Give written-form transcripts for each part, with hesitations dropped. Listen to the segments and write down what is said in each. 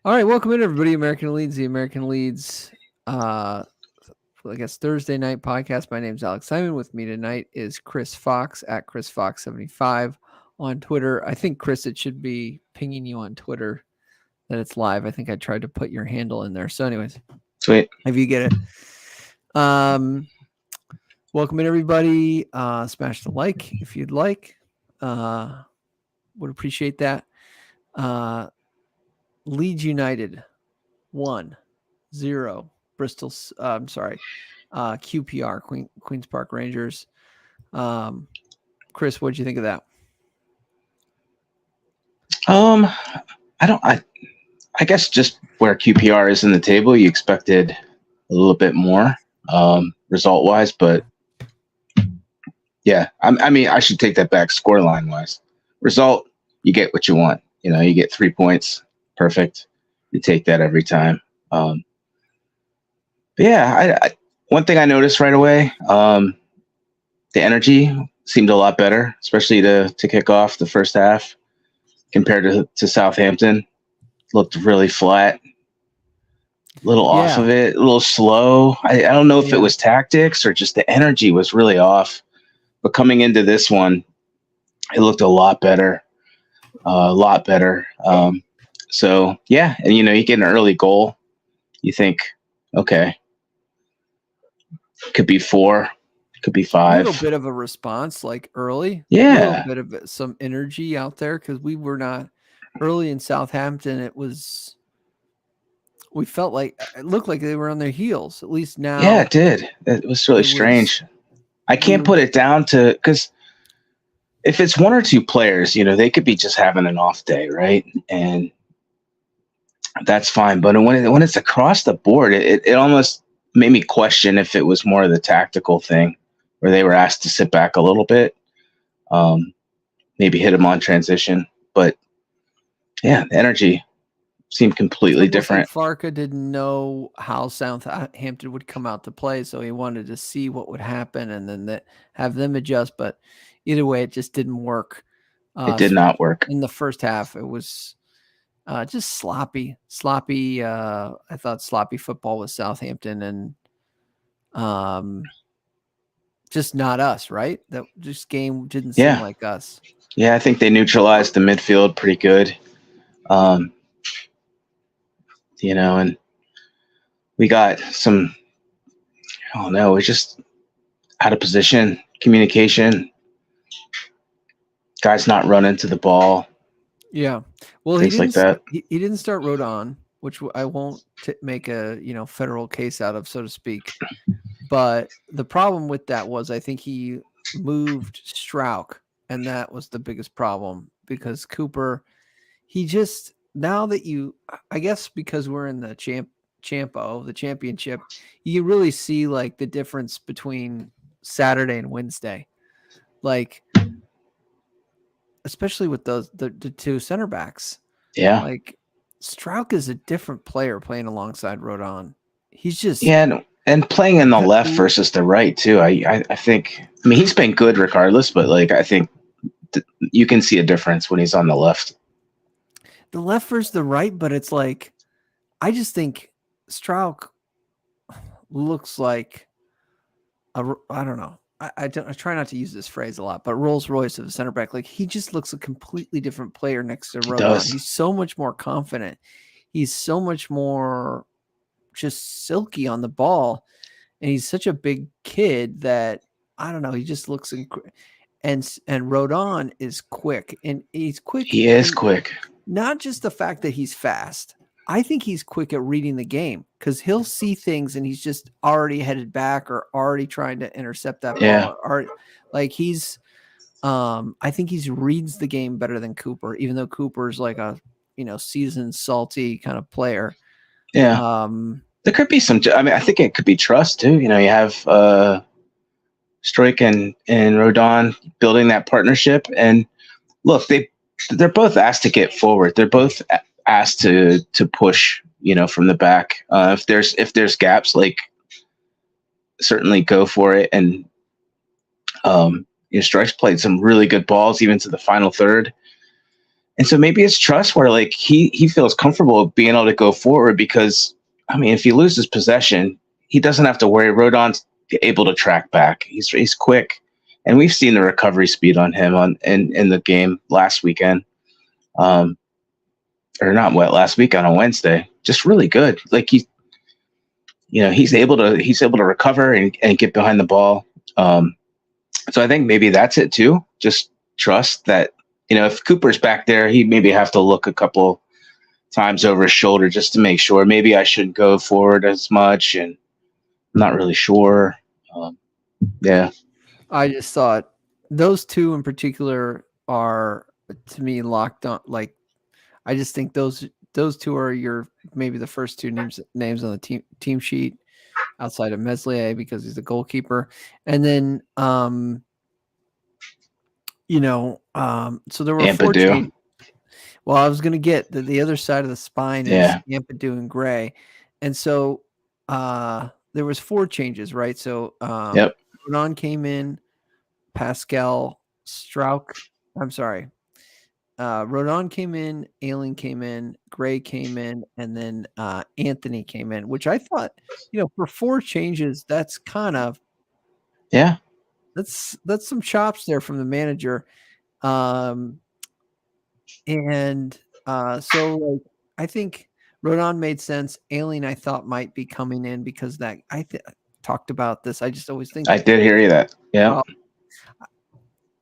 All right, welcome in everybody. American Leeds, the American Leeds, I guess Thursday night podcast. My name's Alex Simon. With me tonight is Chris Fox at Chris Fox 75 on Twitter. I think Chris, it should be pinging you on Twitter that it's live. I think I tried to put your handle in there. So, anyways, Sweet. if you get it, welcome in everybody. Smash the like if you'd like. Would appreciate that. Leeds United 1-0. Bristol. I'm sorry. QPR Queens Park Rangers. Chris, what did you think of that? I guess just where QPR is in the table, you expected a little bit more result wise, but yeah, I mean, I should take that back scoreline wise. Result, you get what you want. You know, you get 3 points, perfect. You take that every time. But yeah, one thing I noticed right away, the energy seemed a lot better, especially to kick off the first half compared to Southampton. Looked really flat, a little off of it, a little slow. I don't know if it was tactics or just the energy was really off. But coming into this one, it looked a lot better, So yeah, and you get an early goal, you think, okay, could be 4, could be 5. A little bit of a response, like early. Yeah, a little bit of some energy out there because we were not early in Southampton. We felt like it looked like they were on their heels. At least now. Yeah, it did. It was really strange. I can't put it down to because if it's 1 or 2 players, they could be just having an off day, right? And that's fine. But when it's across the board, it almost made me question if it was more of the tactical thing where they were asked to sit back a little bit, maybe hit them on transition. But yeah, the energy seemed completely different. Like Farke didn't know how Southampton would come out to play, so he wanted to see what would happen and then have them adjust. But either way, it just didn't work. It did not work. In the first half. It was just sloppy. I thought sloppy football with Southampton and just not us, right? That just game didn't seem like us. Yeah, I think they neutralized the midfield pretty good. And we got some, I don't know, it's just out of position, communication, guys not running to the ball. Yeah. Well, things like that. He didn't start Rodon, which I won't make a, federal case out of, so to speak. But the problem with that was I think he moved Strauch, and that was the biggest problem because Cooper, now that I guess because we're in the the championship, you really see like the difference between Saturday and Wednesday. Like, especially with the 2 center backs. Yeah. Like Strauch is a different player playing alongside Rodon. He's just and playing in the left versus the right too. I think, I mean, he's been good regardless, but like I think you can see a difference when he's on the left. The left versus the right, but it's like I just think Strauch looks like I don't know. I try not to use this phrase a lot, but Rolls Royce of a center back, like he just looks a completely different player next to Rodon. He's so much more confident. He's so much more just silky on the ball, and he's such a big kid that I don't know. He just looks and Rodon is quick, and he's quick. He is quick. Not just the fact that he's fast. I think he's quick at reading the game because he'll see things and he's just already headed back or already trying to intercept that ball. Or like I think he reads the game better than Cooper, even though Cooper's like a seasoned, salty kind of player. Yeah. There could be some. I mean, I think it could be trust too. You have Struijk and Rodon building that partnership, and look, they're both asked to get forward. They're both asked to push, from the back. If there's gaps, like certainly go for it. And Struijk's played some really good balls even to the final third. And so maybe it's trust where like he feels comfortable being able to go forward because I mean if he loses possession, he doesn't have to worry. Rodon's able to track back. He's quick. And we've seen the recovery speed on him in the game last weekend. Or not last weekend on Wednesday. Just really good. Like he's able to recover and get behind the ball. So I think maybe that's it too. Just trust that, if Cooper's back there, he maybe have to look a couple times over his shoulder just to make sure. Maybe I shouldn't go forward as much, and I'm not really sure. Yeah. I just thought those two in particular are, to me, locked on. Like, I just think those two are maybe the first two names on the team sheet outside of Meslier because he's the goalkeeper. And then, so there were 4 changes. Well, I was going to get the other side of the spine is Ampadu and Gray. And so there was 4 changes, right? So Rodon came in, Pascal Strauch. I'm sorry. Rodon came in, Ayling came in, Gray came in, and then Anthony came in, which I thought, for 4 changes, that's kind of that's some chops there from the manager. So like, I think Rodon made sense. Ayling, I thought, might be coming in because that I talked about this. I just always think I did hear you that. Yeah.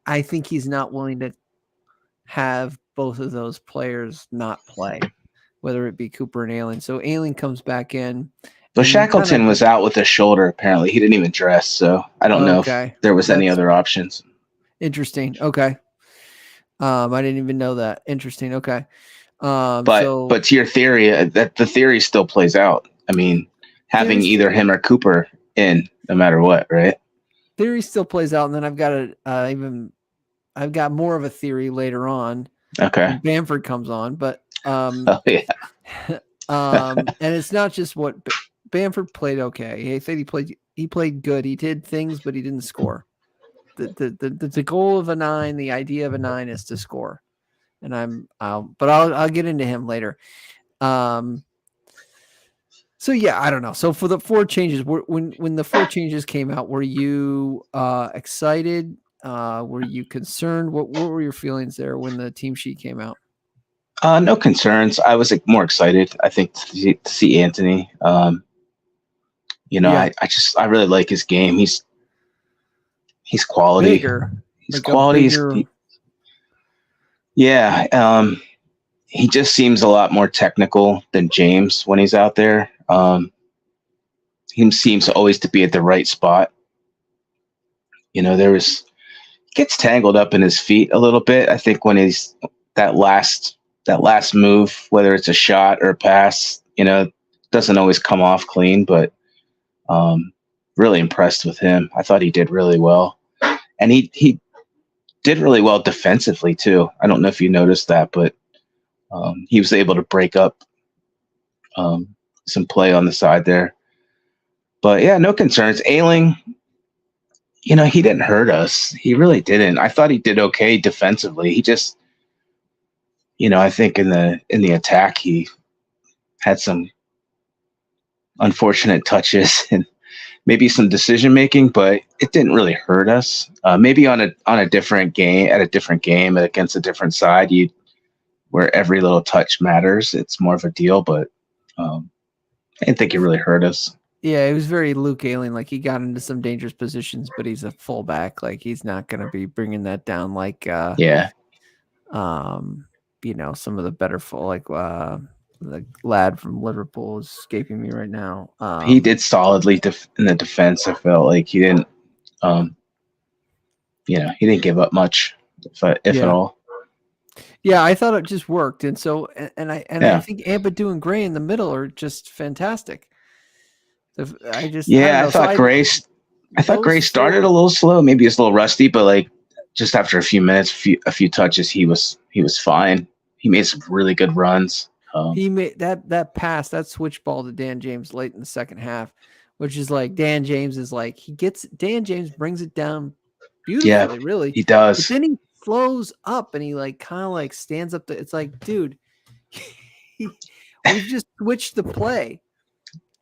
I think he's not willing to have both of those players not play, whether it be Cooper and Ayling. So Ayling comes back in. But Shackleton was out with a shoulder, apparently. He didn't even dress, so I don't know if there was any other options. Interesting. Okay. I didn't even know that. Interesting. Okay. But to your theory, that the theory still plays out. I mean, having either him or Cooper in, no matter what, right? Theory still plays out, and then I've got more of a theory later on. Okay. Bamford comes on, but and it's not just what Bamford played. Okay, I think he played good. He did things, but he didn't score. The goal of a 9, the idea of a 9 is to score, and I'll get into him later. So yeah, I don't know. So for the 4 changes, when the 4 changes came out, were you excited? Were you concerned? What were your feelings there when the team sheet came out? No concerns. I was more excited, I think, to see Anthony. I really like his game. He's quality. Bigger. He's quality. He just seems a lot more technical than James when he's out there. He seems always to be at the right spot. Gets tangled up in his feet a little bit. I think when he's that last move, whether it's a shot or a pass, doesn't always come off clean, but really impressed with him. I thought he did really well. And he did really well defensively too. I don't know if you noticed that, but he was able to break up some play on the side there. But yeah, no concerns. Ayling, he didn't hurt us. He really didn't. I thought he did okay defensively. He just, I think in the attack he had some unfortunate touches and maybe some decision making, but it didn't really hurt us. Maybe on a different game, against a different side, where every little touch matters, it's more of a deal. But I didn't think it really hurt us. Yeah, it was very Luke Ayling. Like, he got into some dangerous positions, but he's a fullback. Like, he's not going to be bringing that down. Like, some of the better the lad from Liverpool is escaping me right now. He did solidly in the defense. I felt like he didn't, he didn't give up much, if at all. Yeah, I thought it just worked, and so I think Ampadu and Gray in the middle are just fantastic. I thought Gray started a little slow. Maybe he's a little rusty, but like just after a few minutes, a few touches, he was fine. He made some really good runs. He made that pass, that switch ball to Dan James late in the second half, which is like Dan James brings it down beautifully. Yeah, really. He does. But then he slows up and he like kind of like stands up. It's like, dude, we've just switched the play.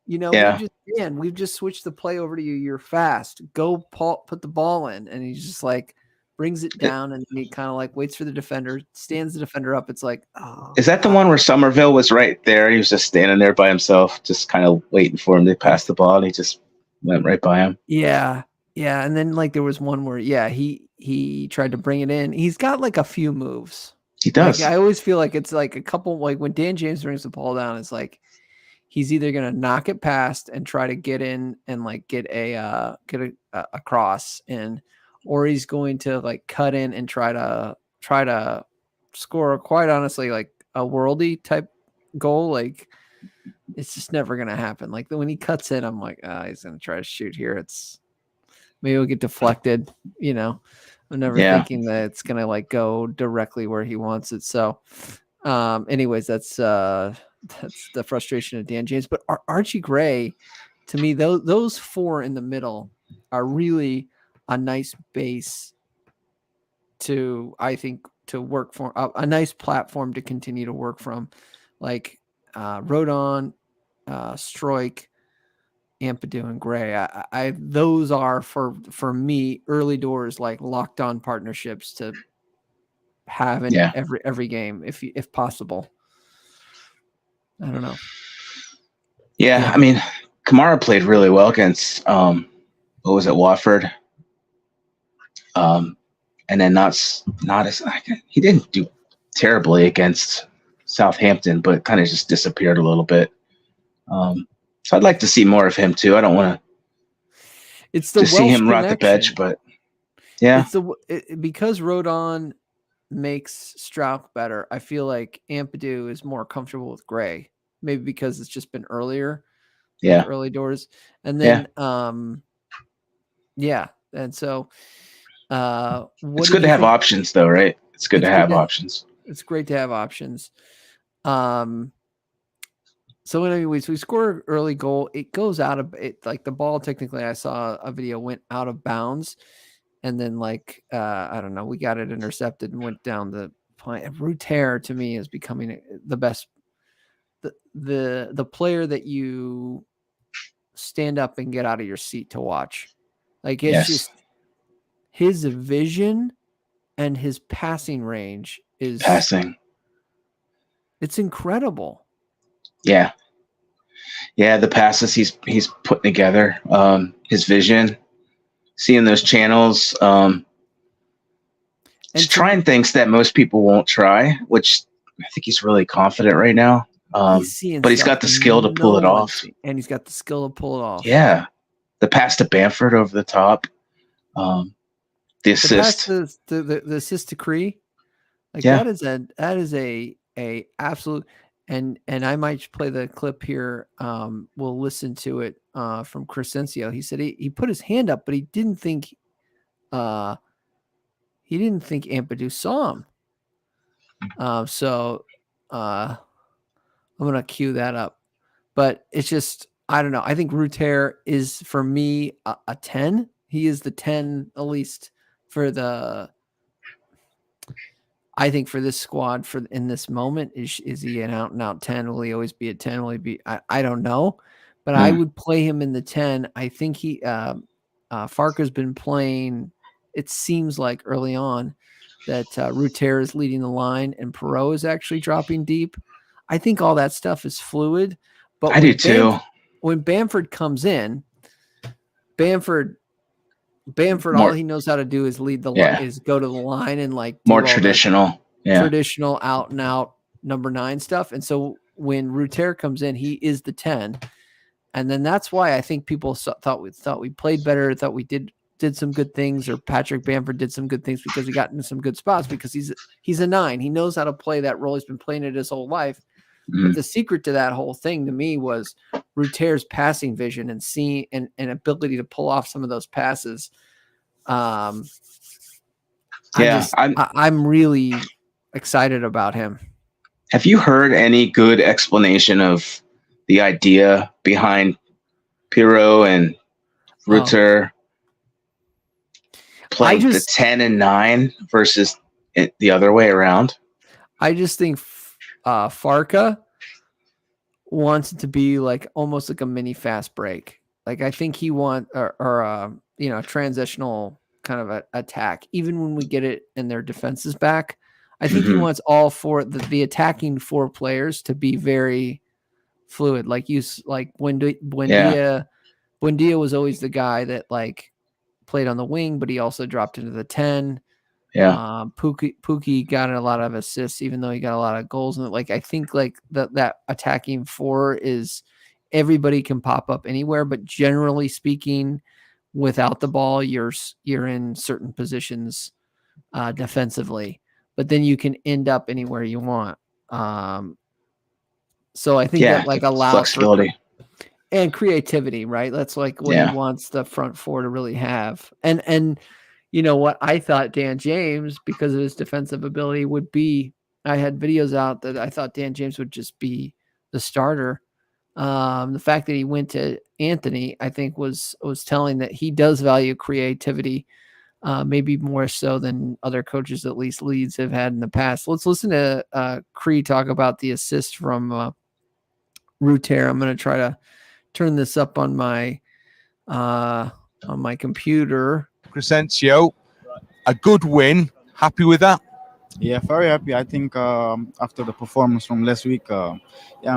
You know, Yeah. we've just switched the play over to you. You're fast. Go, Paul, put the ball in. And he's just like brings it down and he kind of like waits for the defender, stands the defender up. It's like, oh, Is that the one where Somerville was right there? He was just standing there by himself, just kind of waiting for him to pass the ball, and he just went right by him. Yeah. Yeah. And then like there was one where, he tried to bring it in. He's got like a few moves. He does. Like, I always feel like it's like a couple, like when Dan James brings the ball down, it's like he's either going to knock it past and try to get in and like get a cross in, or he's going to like cut in and try to score, quite honestly, like a worldy type goal. Like it's just never going to happen. Like when he cuts in, I'm like, he's going to try to shoot here. Maybe it'll get deflected, you know. I'm never thinking that it's going to like go directly where he wants it. So anyways, that's the frustration of Dan James. But Archie Gray, to me, those four in the middle are really a nice base to, I think, to work for, a nice platform to continue to work from. Like Rodon, Stroik, Ampadu, and Gray. I those are for me early doors, like locked on partnerships to have in every game if possible. I don't know. Yeah, I mean, Kamara played really well against what was it, Watford? And then not as he didn't do terribly against Southampton, but kind of just disappeared a little bit. So I'd like to see more of him too. I don't want to see him rot the bench, but yeah, because Rodon makes Strauch better. I feel like Ampadu is more comfortable with Gray, maybe because it's just been earlier, early doors, and then and so it's good to have options, though, right? It's good to have options. It's great to have options. So anyways, we score an early goal. It goes out of it, like the ball. Technically, I saw a video went out of bounds, and then like I don't know, we got it intercepted and went down the point. Rutter to me is becoming the best, the player that you stand up and get out of your seat to watch. Like it's just his vision and his passing range is It's incredible. Yeah. The passes he's putting together, his vision, seeing those channels, just trying things that most people won't try, which I think he's really confident right now. But he's got the skill to pull it off. And he's got the skill to pull it off. Yeah. The pass to Bamford over the top. The assist. The assist to Cree. Like that is a absolute. And I might play the clip here. We'll listen to it from Crescencio. He said he put his hand up, but he didn't think Ampadu saw him. So I'm gonna cue that up. But it's just, I don't know. I think Rutter is for me a 10. He is the 10 at least for the. I think for this squad, for in this moment, is he an out and out 10? Will he always be a 10? Will he be? I don't know, but I would play him in the 10. I think he Farke's been playing. It seems like early on that Rutter is leading the line and Perot is actually dropping deep. I think all that stuff is fluid, but I do too. When Bamford comes in, Bamford, all he knows how to do is lead the line, is go to the line and like more traditional, traditional out and out number 9 stuff. And so when Rutter comes in, he is the 10, and then that's why I think people thought we played better, thought we did some good things, or Patrick Bamford did some good things because he got into some good spots because he's a 9. He knows how to play that role. He's been playing it his whole life. But the secret to that whole thing to me was Rutter's passing vision and seeing and ability to pull off some of those passes. I'm really excited about him. Have you heard any good explanation of the idea behind Pirro and Rutter playing the 10 and 9 versus the other way around. I just think Farke wants it to be like almost like a mini fast break. Like I think he want or transitional kind of attack. Even when we get it and their defense is back, I think he wants all four the attacking four players to be very fluid. Like Buendia was always the guy that like played on the wing, but he also dropped into the 10. Yeah. Pookie got a lot of assists, even though he got a lot of goals. And like I think like that attacking four is everybody can pop up anywhere, but generally speaking, without the ball, you're in certain positions defensively, but then you can end up anywhere you want. So I think that like allows flexibility and creativity, right? That's like what he wants the front four to really have. And you know what? I thought Dan James, because of his defensive ability, would be. I had videos out that I thought Dan James would just be the starter. The fact that he went to Anthony, I think, was telling that he does value creativity, maybe more so than other coaches, at least Leeds, have had in the past. Let's listen to Cree talk about the assist from Rutter. I'm going to try to turn this up on my computer. Crescencio, a good win. Happy with that? Yeah, very happy. I think after the performance from last week, I'm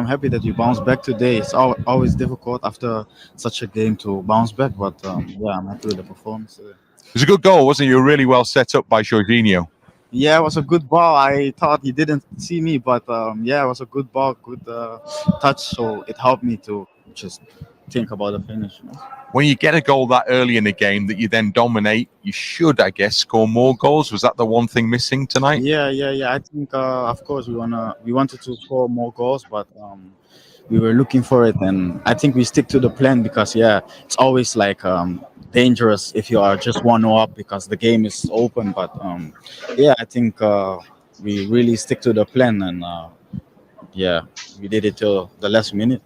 happy that we bounced back today. It's always difficult after such a game to bounce back, but I'm happy with the performance today. It was a good goal, wasn't it? You were really well set up by Jorginho. Yeah, it was a good ball. I thought he didn't see me, but it was a good ball, good touch, so it helped me to just think about the finish. When you get a goal that early in the game that you then dominate, you should, I guess, score more goals. Was that the one thing missing tonight? Yeah. I think, of course, we wanted to score more goals, but we were looking for it, and I think we stick to the plan because it's always like dangerous if you are just 1-0 up because the game is open. But I think we really stick to the plan, and we did it till the last minute.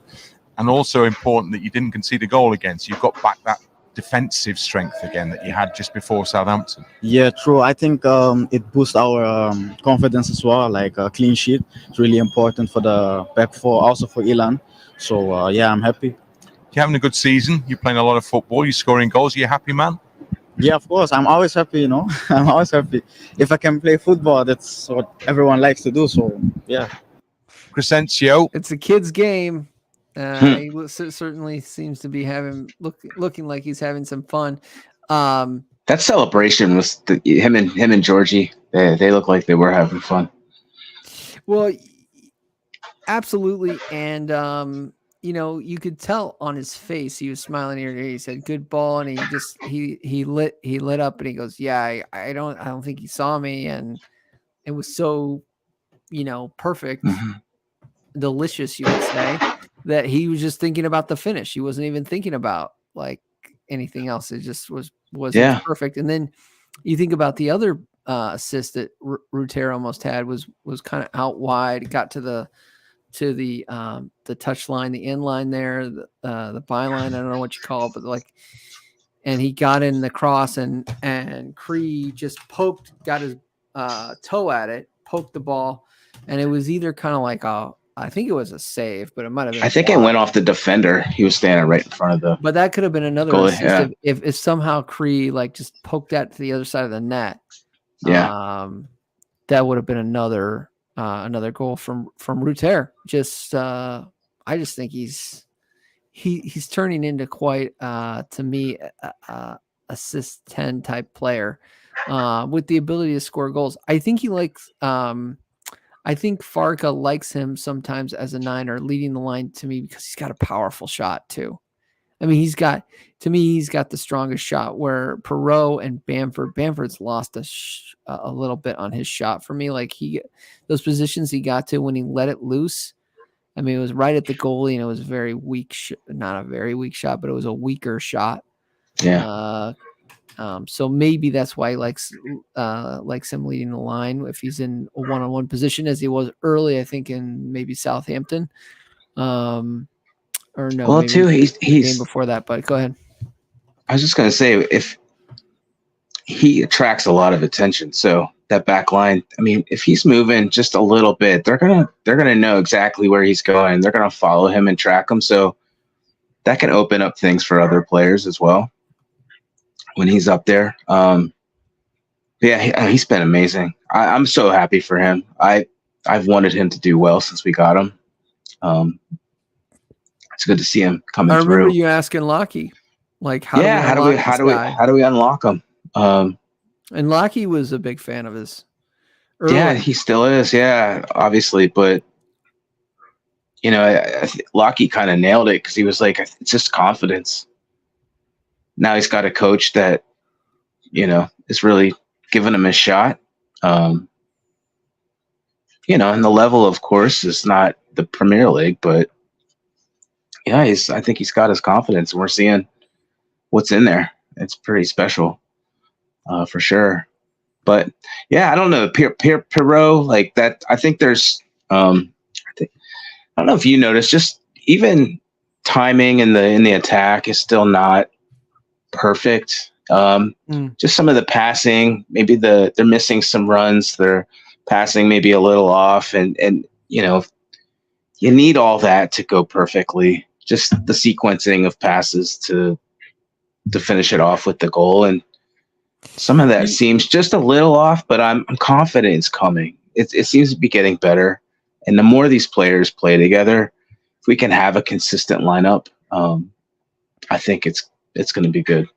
And also important that you didn't concede a goal against. You've got back that defensive strength again that you had just before Southampton. Yeah, true. I think it boosts our confidence as well. Like a clean sheet, it's really important for the back four, also for Ilan. So I'm happy. You're having a good season. You're playing a lot of football. You're scoring goals. Are you happy, man? Yeah, of course. I'm always happy. I'm always happy. If I can play football, that's what everyone likes to do. So yeah. Crescencio, it's a kid's game. He certainly seems to be looking like he's having some fun. That celebration was him and Georgie. They look like they were having fun. Well, absolutely, and you could tell on his face he was smiling here. He said, "Good ball," and he lit up, and he goes, "Yeah, I don't think he saw me," and it was so, perfect, delicious, you would say. That he was just thinking about the finish. He wasn't even thinking about like anything else. It just was perfect. And then you think about the other assist that Rutter almost had was kind of out wide. Got to the touch line, the end line there, the byline. I don't know what you call it, but and he got in the cross and Cree just got his toe at it, poked the ball, and it was either kind of like I think it was a save, but it might have been. I think it went off the defender. He was standing right in front of the. But that could have been another goalie, assist if somehow Cree just poked that to the other side of the net. Yeah, that would have been another goal from Rutter. I just think he's turning into quite to me assist 10 type player with the ability to score goals. I think he likes. I think Farke likes him sometimes as a 9 leading the line to me because he's got a powerful shot too. I mean, he's got the strongest shot where Perot and Bamford's lost a little bit on his shot for me. Like those positions he got to when he let it loose. I mean, it was right at the goalie and it was a very weak, not a very weak shot, but it was a weaker shot. Yeah. So maybe that's why he likes him leading the line if he's in a one-on-one position as he was early, I think in maybe Southampton, or no. Well, too, he's game before that. But go ahead. I was just gonna say if he attracts a lot of attention, so that back line. I mean, if he's moving just a little bit, they're gonna know exactly where he's going. They're gonna follow him and track him. So that can open up things for other players as well when he's up there. Yeah, he's been amazing. I'm so happy for him. I've wanted him to do well since we got him. It's good to see him coming I remember through. you asking Lockie, like, how do we unlock him? And Lockie was a big fan of his. Yeah, he still is. Yeah, obviously, but you know, Lockie kind of nailed it because he was like, it's just confidence. Now he's got a coach that, you know, is really giving him a shot. You know, and the level, of course, is not the Premier League, but yeah, I think he's got his confidence, and we're seeing what's in there. It's pretty special, for sure. But yeah, I don't know, Pirot, like that. I think there's, I don't know if you noticed, just even timing in the attack is still not perfect. Just some of the passing, maybe they're missing some runs. They're passing maybe a little off, and you know, you need all that to go perfectly. Just the sequencing of passes to finish it off with the goal, and some of that seems just a little off. But I'm confident it's coming. It seems to be getting better, and the more these players play together, if we can have a consistent lineup, I think it's going to be good.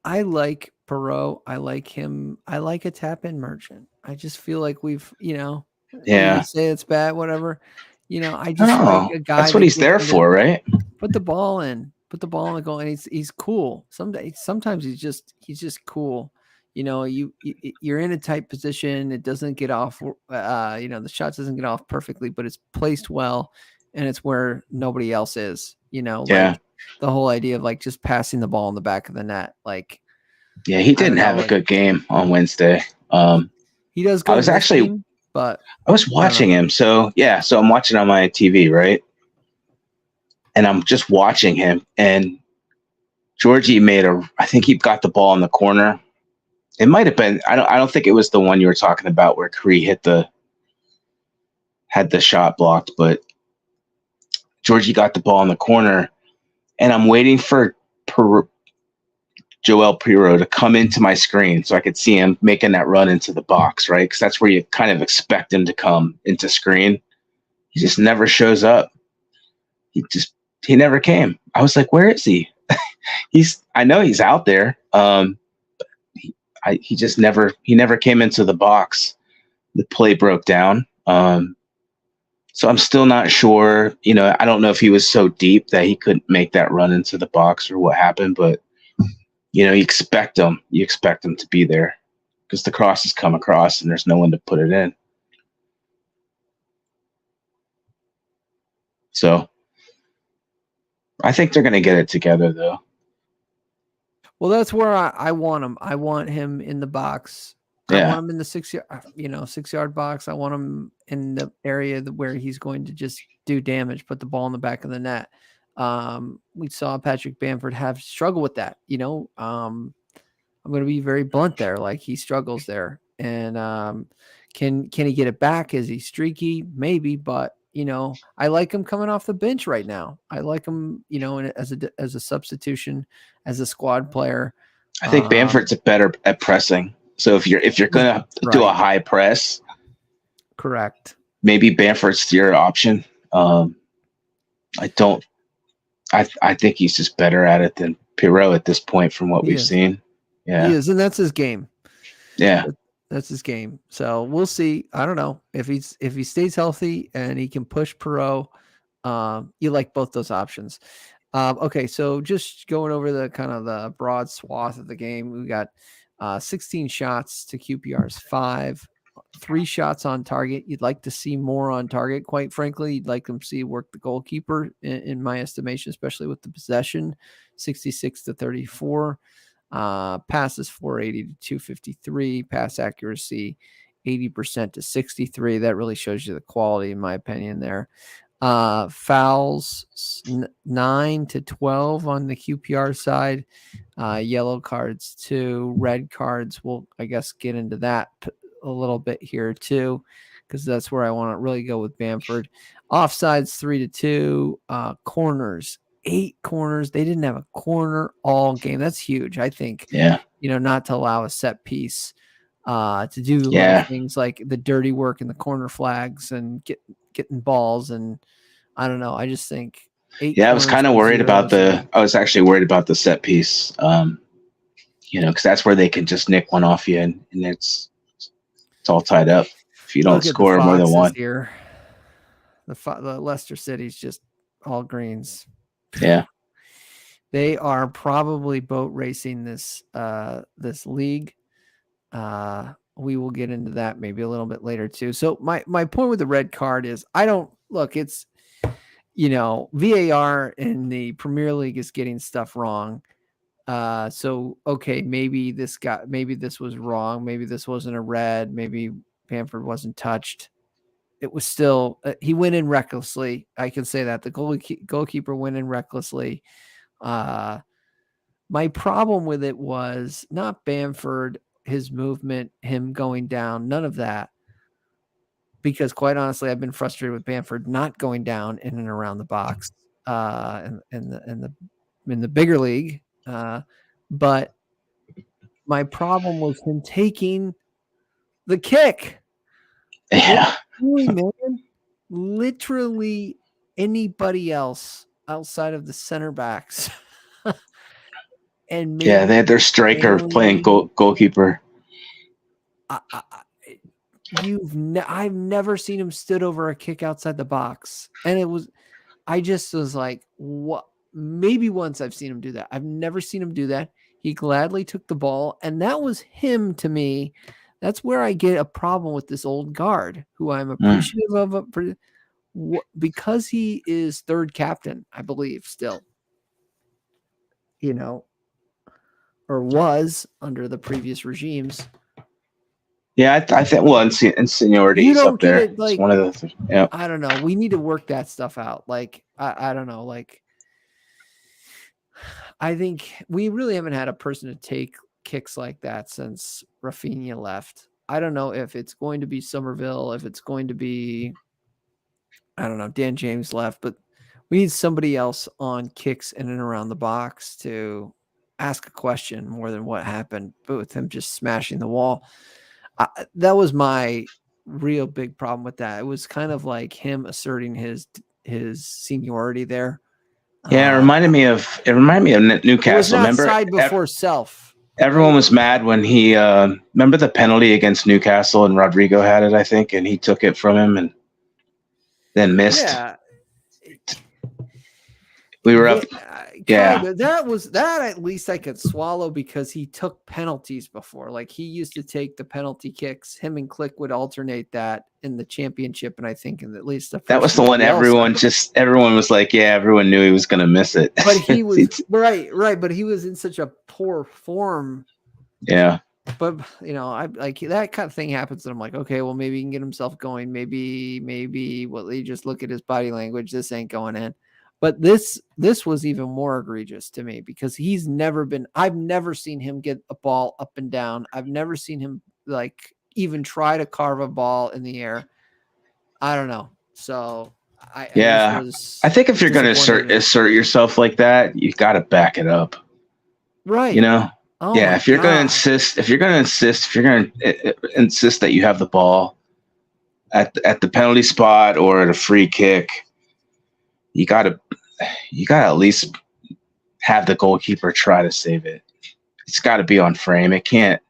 I like Perot. I like him. I like a tap-in merchant. I just feel like we've, you know, you say it's bad, whatever. You know, I just like a guy. That's what he's there for, right? Put the ball in. Put the ball in the goal, and he's cool. Sometimes he's just cool. You know, you're in a tight position. It doesn't get off. You know, the shot doesn't get off perfectly, but it's placed well, and it's where nobody else is. You know, like the whole idea of like just passing the ball in the back of the net. Like, yeah, he didn't have a good game on Wednesday. He does good. But I was watching him. So I'm watching on my TV, right? And I'm just watching him, and Georgie I think he got the ball in the corner. It might have been, I don't think it was the one you were talking about where Cree had the shot blocked, but Georgie got the ball in the corner, and I'm waiting for Joel Pirot to come into my screen so I could see him making that run into the box, right? Because that's where you kind of expect him to come into screen. He just never shows up. He never came. I was like, where is he? I know he's out there. He just never came into the box. The play broke down. So I'm still not sure. You know, I don't know if he was so deep that he couldn't make that run into the box or what happened, but you know, you expect him to be there because the crosses come across and there's no one to put it in. So I think they're going to get it together, though. Well, that's where I want him. I want him in the box. I want him in the 6-yard box. I want him in the area where he's going to just do damage, put the ball in the back of the net. We saw Patrick Bamford have struggle with that. You know, I'm going to be very blunt there. Like, he struggles there, and can he get it back? Is he streaky? Maybe, but you know, I like him coming off the bench right now. I like him, you know, as a substitution, as a squad player. I think Bamford's better at pressing. So if you're gonna do a high press, correct, maybe Bamford's your option. I think he's just better at it than Pirot at this point from what we've seen. Yeah, he is, and that's his game. Yeah. That's his game. So we'll see. I don't know if he stays healthy and he can push Perot. You like both those options. Okay, so just going over the kind of the broad swath of the game, we got 16 shots to QPR's 5, 3 shots on target. You'd like to see more on target, quite frankly. You'd like them to see work the goalkeeper, in my estimation, especially with the possession, 66 to 34. Passes 480 to 253, pass accuracy 80% to 63. That really shows you the quality, in my opinion, there. Fouls 9 to 12 on the QPR side. Yellow cards 2, red cards. We'll, I guess, get into that a little bit here too, because that's where I want to really go with Bamford. Offsides 3 to 2. Corners 8 corners. They didn't have a corner all game. That's huge. I think. Yeah. Not to allow a set piece. To do Yeah. things like the dirty work and the corner flags and getting balls, and I don't know. I just think 8. Yeah, I was kind of worried about I was actually worried about the set piece. Because that's where they can just nick one off you, and it's all tied up if you don't score more than one. Here, the Leicester City's just all greens. Yeah, they are probably boat racing this league. We will get into that maybe a little bit later too. So my point with the red card is it's VAR in the Premier League is getting stuff wrong. So okay, maybe this was wrong. Maybe this wasn't a red. Maybe Bamford wasn't touched. It was still he went in recklessly. I can say that the goalkeeper went in recklessly. My problem with it was not Bamford, his movement, him going down, none of that. Because quite honestly, I've been frustrated with Bamford not going down in and around the box in the bigger league. But my problem was him taking the kick. Yeah. Literally anybody else outside of the center backs. And they had their striker playing goalkeeper. I've never seen him stood over a kick outside the box, and I just was like, what? Maybe once I've seen him do that. I've never seen him do that. He gladly took the ball, and that was him to me. That's where I get a problem with this old guard, who I'm appreciative of, because he is third captain, I believe, still. Or was under the previous regimes. Yeah, I think. Well, in seniority, he's up there. It's one of the. Yeah. I don't know. We need to work that stuff out. I don't know. I think we really haven't had a person to take kicks like that since Rafinha left. I don't know if it's going to be Somerville, if it's going to be, I don't know, Dan James left, but we need somebody else on kicks in and around the box to ask a question more than what happened, but with him just smashing the wall. That was my real big problem with that. It was kind of like him asserting his seniority there. Yeah, it reminded me of Newcastle. It was not remember, side before self. Everyone was mad when he remember the penalty against Newcastle, and Rodrigo had it, I think, and he took it from him and then missed. Yeah. We were up. Yeah, that at least I could swallow, because he took penalties before. Like, he used to take the penalty kicks. Him and Click would alternate that in the championship, and I think in at least that was the one everyone was like, yeah, everyone knew he was going to miss it. But he was right. But he was in such a poor form. Yeah. But I like that kind of thing happens, and I'm like, okay, well, maybe he can get himself going. Maybe they just look at his body language. This ain't going in. But this was even more egregious to me, because I've never seen him get a ball up and down. I've never seen him even try to carve a ball in the air. I don't know. So I think if you're going to assert yourself like that, you got to back it up. Right. If you're going to insist that you have the ball at the penalty spot or at a free kick, you gotta at least have the goalkeeper try to save it. It's got to be on frame. It can't.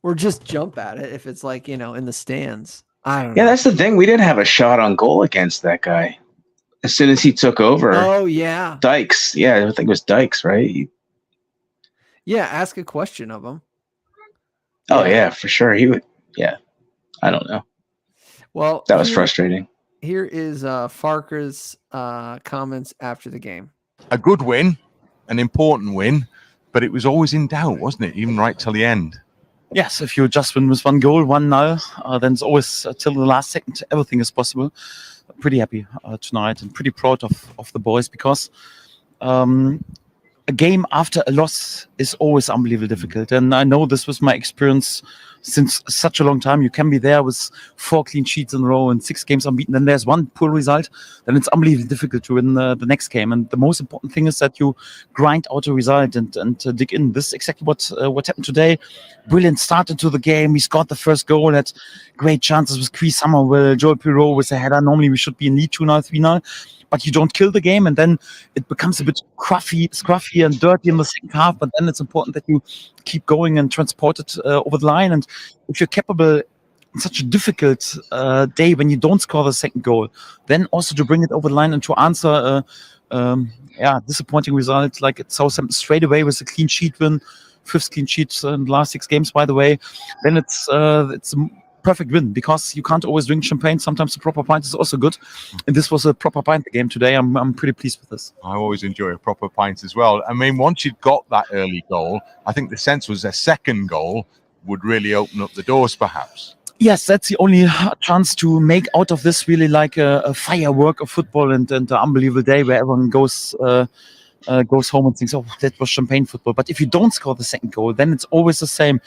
Or just jump at it if it's in the stands. I don't know. Yeah, that's the thing. We didn't have a shot on goal against that guy. As soon as he took over. Oh yeah. Dykes. Yeah, I think it was Dykes, right? Yeah, ask a question of him. Oh yeah, for sure. He would. Yeah, I don't know. Well, that was frustrating. Here is Farke's comments after the game. A good win, an important win, but it was always in doubt, wasn't it? Even right till the end. Yes, if you just win with 1 goal, 1-0, then it's always till the last second, everything is possible. pretty happy tonight and pretty proud of the boys because a game after a loss is always unbelievably difficult. And I know this was my experience since such a long time. You can be there with 4 clean sheets in a row and 6 games unbeaten. Then there's one poor result. Then it's unbelievably difficult to win the next game. And the most important thing is that you grind out a result and dig in. This is exactly what happened today. Brilliant start into the game. We scored the first goal, had great chances with Chris Somerville, Joel Pirot with a header. Normally we should be in lead 2-0, 3-0. But you don't kill the game, and then it becomes a bit scruffy and dirty in the second half. But then it's important that you keep going and transport it over the line. And if you're capable in such a difficult day when you don't score the second goal, then also to bring it over the line and to answer disappointing result like at Southampton straight away with a clean sheet win, 5th clean sheet in the last 6 games, by the way, then it's a perfect win because you can't always drink champagne. Sometimes the proper pint is also good, and this was a proper pint game today. I'm pretty pleased with this. I always enjoy a proper pint as well. I mean, once you'd got that early goal, I think the sense was a second goal would really open up the doors, perhaps. Yes, that's the only chance to make out of this really like a firework of football and an unbelievable day where everyone goes home and thinks, oh, that was champagne football. But if you don't score the second goal, then it's always the same.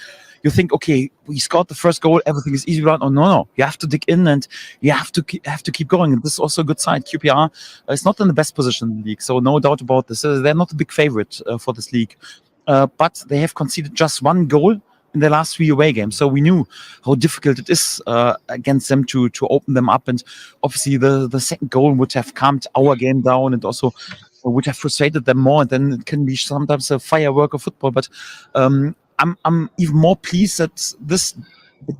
You think, okay, we scored the first goal, everything is easy around. Oh, no, you have to dig in and you have to keep going. And this is also a good side. QPR is not in the best position in the league, so no doubt about this. They're not a big favorite for this league, but they have conceded just 1 goal in their last 3 away games. So we knew how difficult it is against them to open them up. And obviously the second goal would have calmed our game down and also would have frustrated them more. And then it can be sometimes a firework of football. But I'm even more pleased that the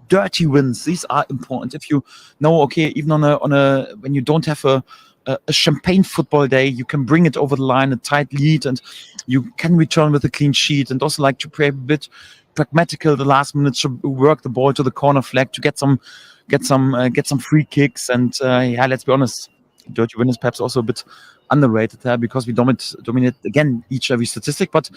dirty wins, these are important. If you know, okay, even on a when you don't have a champagne football day, you can bring it over the line, a tight lead, and you can return with a clean sheet, and also like to play a bit pragmatical the last minute to work the ball to the corner flag to get some free kicks. And let's be honest, dirty win is perhaps also a bit underrated there because we dominate again every statistic. But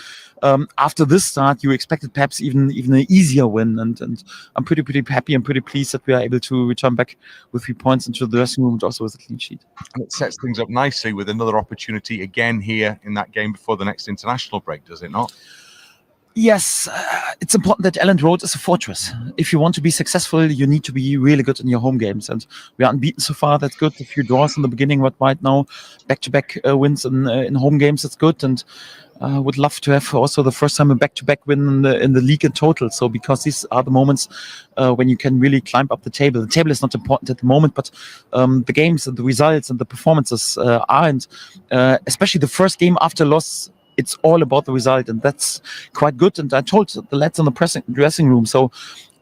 after this start, you expected perhaps even an easier win, and I'm pretty happy and pretty pleased that we are able to return back with 3 points into the dressing room, and also with a clean sheet. And it sets things up nicely with another opportunity again here in that game before the next international break, does it not? Yes, it's important that Elland Road is a fortress. If you want to be successful, you need to be really good in your home games. And we are unbeaten so far, that's good. A few draws in the beginning, but right now, back-to-back wins in home games, that's good. And would love to have also the first time a back-to-back win in the league in total. So because these are the moments when you can really climb up the table. The table is not important at the moment, but the games and the results and the performances are. And especially the first game after loss, it's all about the result, and that's quite good. And I told the lads in the dressing room, so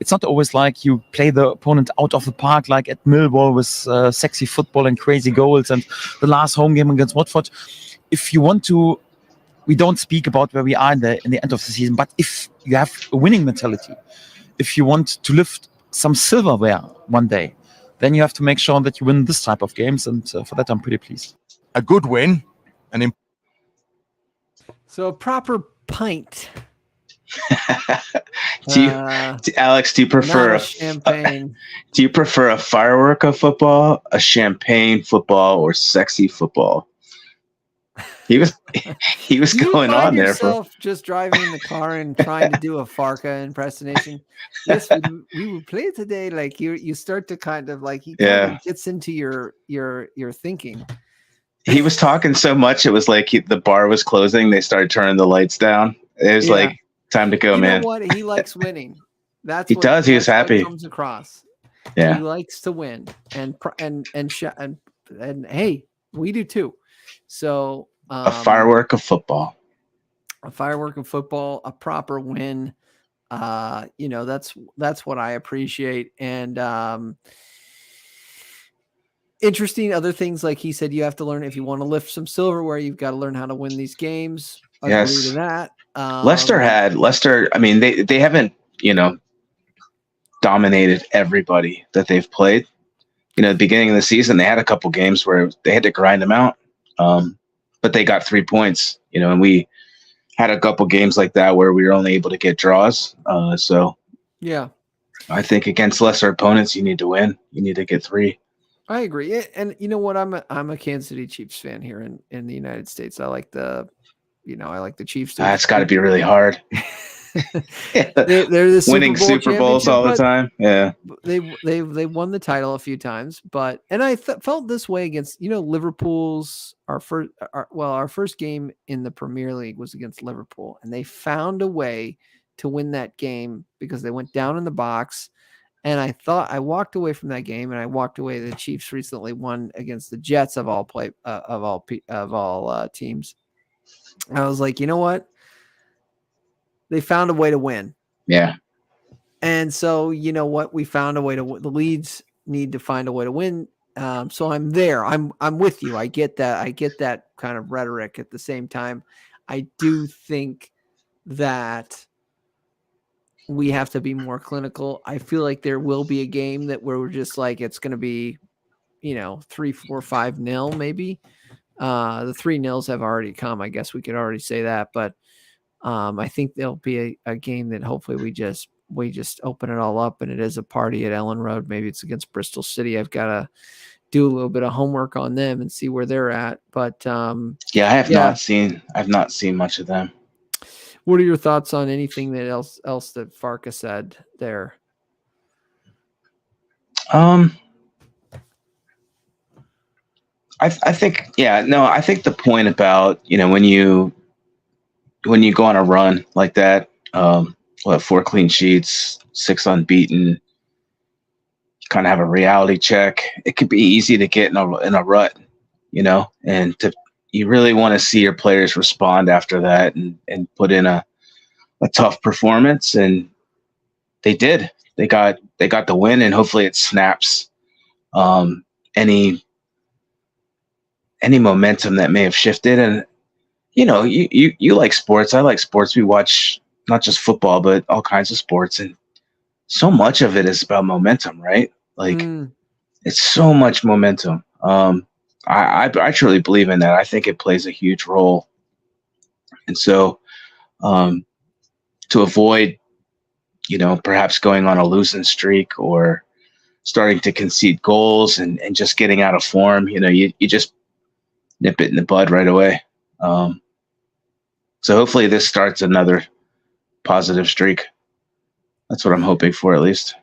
it's not always like you play the opponent out of the park like at Millwall with sexy football and crazy goals and the last home game against Watford. If you want to, we don't speak about where we are in the end of the season, but if you have a winning mentality, if you want to lift some silverware one day, then you have to make sure that you win this type of games, and for that I'm pretty pleased. A good win, So a proper pint. Alex, do you prefer not a champagne? Do you prefer a firework of football, a champagne football, or sexy football? He was going on there for just driving in the car and trying to do a Farke impersonation. Yes, we will play today. Like you start to kind of like he kind of gets into your thinking. He was talking so much, it was like the bar was closing. They started turning the lights down. It was like, time to go, man. You know what? He likes winning. That's he does. He was happy. Comes across. Yeah, he likes to win, and hey, we do too. So a firework of football. A firework of football, a proper win. That's what I appreciate. And interesting other things, like he said, you have to learn if you want to lift some silverware, you've got to learn how to win these games. Yes. Agree to that. Leicester. I mean, they haven't, dominated everybody that they've played. At the beginning of the season, they had a couple games where they had to grind them out. But they got 3 points, and we had a couple games like that where we were only able to get draws. So yeah, I think against lesser opponents, you need to win. You need to get 3. I agree. And you know what? I'm a Kansas City Chiefs fan here in the United States. I like the Chiefs. It's got to be really hard. They're the Super Winning Bowl Super Bowls championship, all the but time. Yeah. they won the title a few times. And I felt this way against Liverpool's our first game in the Premier League was against Liverpool, and they found a way to win that game because they went down in the box. And I walked away from that game, and I walked away. The Chiefs recently won against the Jets of all teams. I was like, you know what? They found a way to win. Yeah. And so, you know what? We found a way to win. The Leeds need to find a way to win. So I'm there. I'm with you. I get that. I get that kind of rhetoric. At the same time, I do think that we have to be more clinical. I feel like there will be a game that where we're just like, it's going to be, 3-4, 5-0 maybe. The 3-0s have already come. I guess we could already say that, but I think there'll be a game that hopefully we just open it all up, and it is a party at Ellen Road. Maybe it's against Bristol City. I've got to do a little bit of homework on them and see where they're at. But I've not seen much of them. What are your thoughts on anything that else that Farke said there? I think I think the point about when you go on a run like that, 4 clean sheets, 6 unbeaten, you kind of have a reality check. It could be easy to get in a rut, and you really want to see your players respond after that and put in a tough performance, and they did. They got the win, and hopefully it snaps any momentum that may have shifted. And you like sports. I like sports. We watch not just football, but all kinds of sports, and so much of it is about momentum, right? Like it's so much momentum. I truly believe in that. I think it plays a huge role, and so to avoid perhaps going on a losing streak or starting to concede goals and just getting out of form, you just nip it in the bud right away. So hopefully this starts another positive streak. That's what I'm hoping for, at least.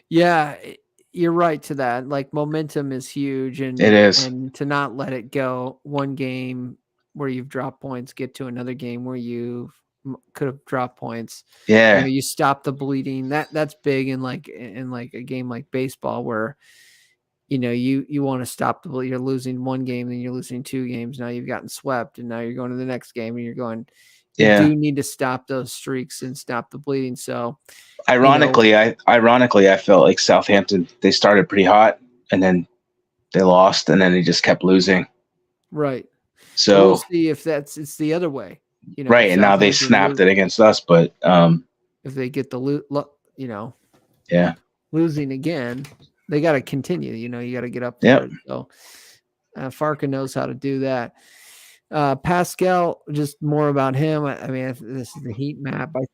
Yeah, you're right to that. Like momentum is huge, and it is, and to not let it go. One game where you've dropped points, get to another game where you could have dropped points. Yeah, you stop the bleeding. That's big in like a game like baseball where you want to stop the bleed. You're losing one game, then you're losing 2 games. Now you've gotten swept, and now you're going to the next game, and you're going. You do need to stop those streaks and stop the bleeding. So, ironically, I felt like Southampton, they started pretty hot, and then they lost, and then they just kept losing. Right. So we'll see if it's the other way. Right, and now they snapped it against us, but if they get the losing again, they got to continue. You got to get up there. So Farke knows how to do that. Pascal, just more about him. I mean, this is the heat map. I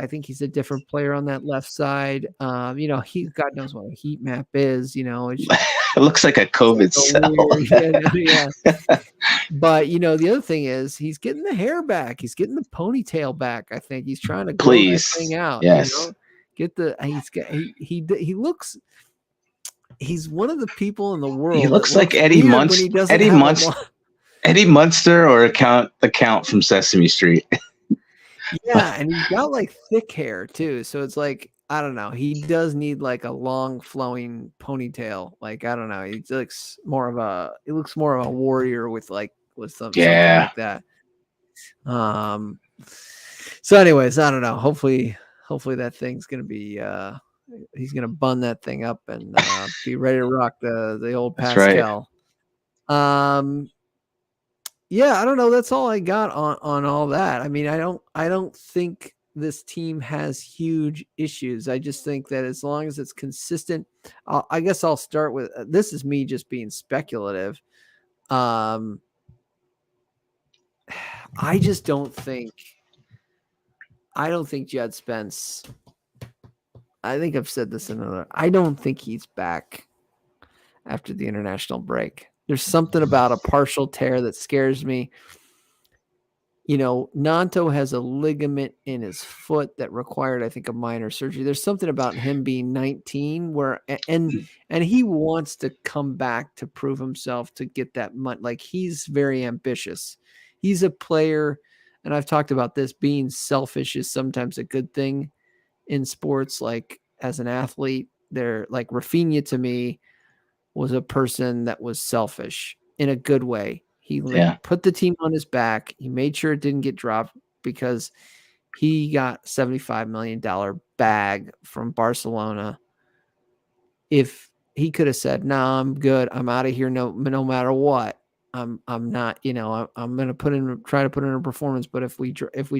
think he's a different player on that left side. God knows what a heat map is. It looks like a COVID cell. Yeah. But the other thing is he's getting the hair back. He's getting the ponytail back. I think he's trying to grow that thing out. Yes. He looks. He's one of the people in the world. He looks like Eddie Munster. Eddie Munster or the Count from Sesame Street. Yeah, and he's got like thick hair too. So it's like, I don't know. He does need like a long flowing ponytail. Like, I don't know. He looks more of a warrior with something like that. So anyways, I don't know. Hopefully that thing's gonna be he's gonna bun that thing up and be ready to rock the old Pascal. Right. Yeah, I don't know. That's all I got on all that. I mean, I don't think this team has huge issues. I just think that as long as it's consistent, I guess I'll start with this is me just being speculative. I don't think Jed Spence I think I've said this in another. I don't think he's back after the international break. There's something about a partial tear that scares me. You know, Nanto has a ligament in his foot that required, I think, a minor surgery. There's something about him being 19 where and he wants to come back to prove himself to get that money. Like, he's very ambitious. He's a player, and I've talked about this, being selfish is sometimes a good thing in sports. Like, as an athlete, they're like Rafinha to me was a person that was selfish in a good way. He put the team on his back. He made sure it didn't get dropped because he got $75 million bag from Barcelona. If he could have said, "Nah, I'm good. I'm out of here. No matter what. I'm not. You know, I'm going to try to put in a performance. But if we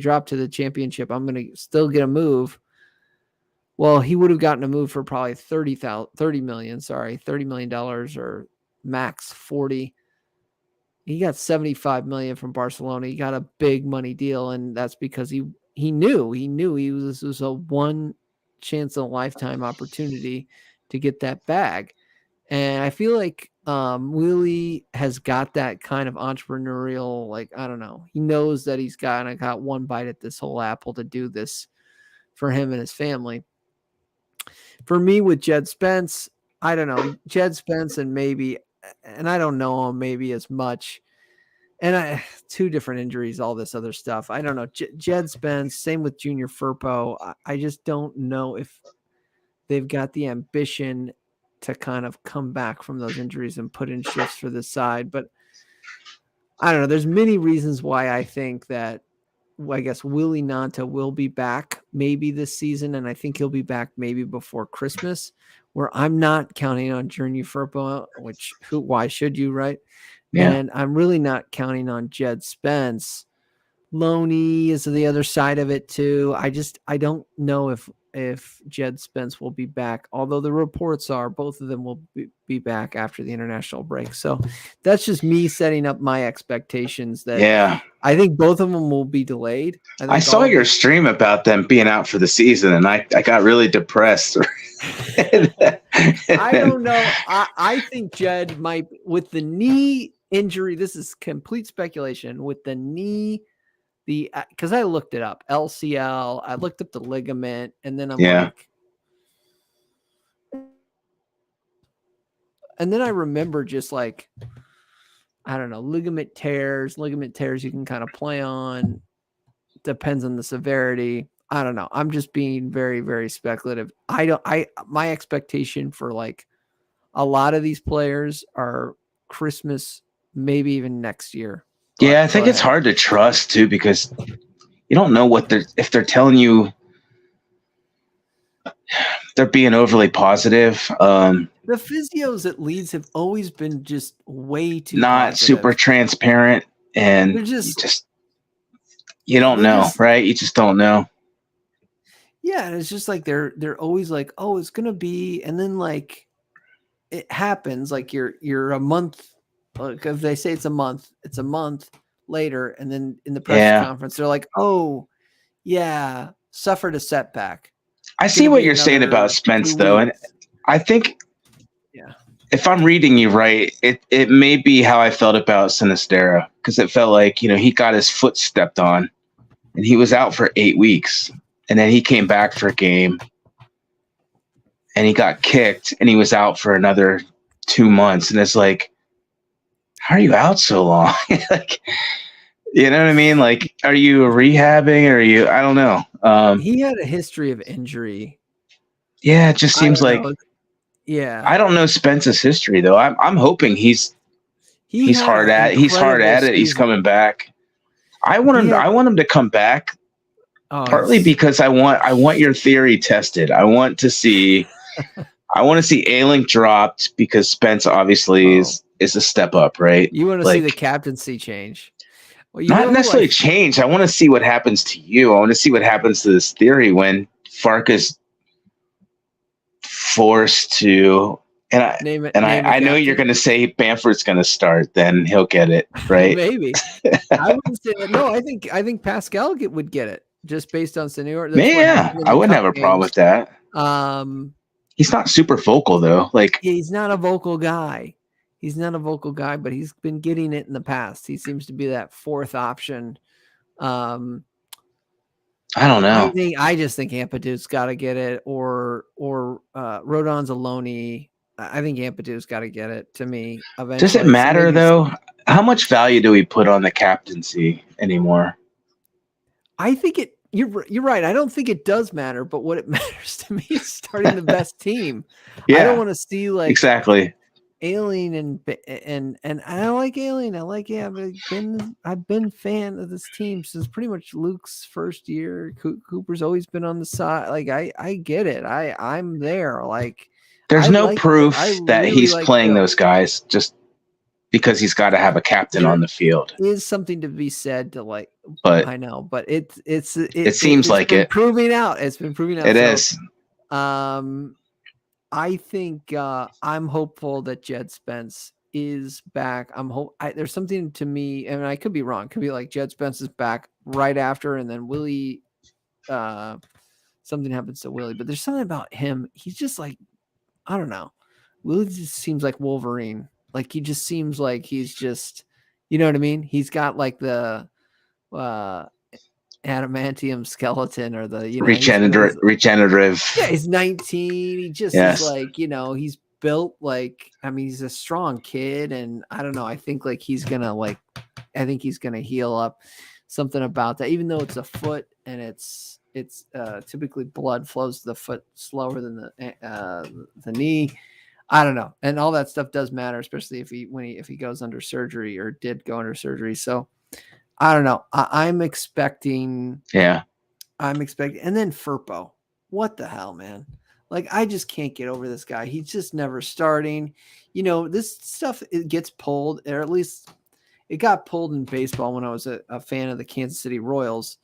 drop to the championship, I'm going to still get a move." Well, he would have gotten a move for probably $30 million or max 40. He got $75 million from Barcelona. He got a big money deal, and that's because he knew this was a one chance in a lifetime opportunity to get that bag. And I feel like Willie has got that kind of entrepreneurial, like, I don't know. He knows that he's got one bite at this whole apple to do this for him and his family. For me with Jed Spence, I don't know. Jed Spence and maybe, and I don't know him maybe as much. And two different injuries, all this other stuff. I don't know. Jed Spence, same with Junior Firpo. I just don't know if they've got the ambition to kind of come back from those injuries and put in shifts for this side. But I don't know. There's many reasons why I think that, I guess, Willie Nanto will be back maybe this season, and I think he'll be back maybe before Christmas, where I'm not counting on Junior Firpo, why should you, right? Yeah. And I'm really not counting on Jed Spence. Loney is the other side of it too. I don't know if Jed Spence will be back, although the reports are both of them will be back after the international break. So that's just me setting up my expectations that I think both of them will be delayed. I saw your stream about them being out for the season, and I got really depressed. I don't know. I think Jed might, with the knee injury, this is complete speculation, with the knee, because I looked it up, LCL, I looked up the ligament, and then I'm like, and then I remember just like, I don't know, ligament tears you can kind of play on, depends on the severity. I don't know. I'm just being very, very speculative. My expectation for like a lot of these players are Christmas, maybe even next year. Yeah, I think it's hard to trust too, because you don't know if they're telling you they're being overly positive. The physios at Leeds have always been just way too not positive. Super transparent, and you don't know, right? You just don't know. Yeah, and it's just like they're always like, oh, it's gonna be, and then like it happens, like you're a month. Like if they say it's a month later, and then in the press conference they're like, "Oh, yeah, suffered a setback." I see what you're saying about Spence, though, and I think, if I'm reading you right, it may be how I felt about Sinistera, because it felt like he got his foot stepped on, and he was out for 8 weeks, and then he came back for a game, and he got kicked, and he was out for another 2 months, and it's like, how are you out so long? Like, you know what I mean? Like, are you rehabbing, or are you? I don't know. He had a history of injury. Yeah, it just seems like. Yeah, I don't know Spence's history though. I'm hoping he's hard at it. He's hard at it. He's coming back. I want him to come back. Partly because I want your theory tested. I want to see A-Link dropped, because Spence obviously is a step up, right? You want to see the captaincy change. Well, not necessarily change. I want to see what happens to you. I want to see what happens to this theory when Farke is forced to. I know you're going to say Bamford's going to start. Then he'll get it, right? Maybe. I wouldn't say that. No, I think Pascal would get it. just based on seniority. Yeah, I wouldn't have a problem with that. He's not super vocal though. Like he's not a vocal guy. He's not a vocal guy, but he's been getting it in the past. He seems to be that fourth option. I don't know. I just think Ampadu's got to get it, or Rodon's Aloni. I think Ampadu's got to get it. To me, eventually. Does it matter though? How much value do we put on the captaincy anymore? I think it. You're right. I don't think it does matter, but what it matters to me is starting the best team. Yeah, I don't want to see like exactly. Alien and I like Alien. I've been fan of this team since pretty much Luke's first year. Cooper's always been on the side. Like I get it. I'm there. Like there's no proof that really he's playing those guys just because he's got to have a captain on the field. Is something to be said to like, but I know, but it seems like it's proving out. It's been proving out. It is. I think I'm hopeful that Jed Spence is back. There's something to me, and I could be wrong. Could be like Jed Spence is back right after, and then Willie, something happens to Willie. But there's something about him. He's just like, I don't know. Willie just seems like Wolverine. Like he just seems like he's just, you know what I mean? He's got like the adamantium skeleton or the regenerative. Yeah, he's 19. He just is like, he's built like, I mean, he's a strong kid, and I don't know. I think like he's gonna heal up. Something about that, even though it's a foot and it's typically blood flows to the foot slower than the knee. I don't know, and all that stuff does matter, especially if he goes under surgery or did go under surgery. So I don't know. I'm expecting. Yeah. And then Firpo. What the hell, man? Like I just can't get over this guy. He's just never starting. This stuff it gets pulled, or at least it got pulled in baseball when I was a fan of the Kansas City Royals.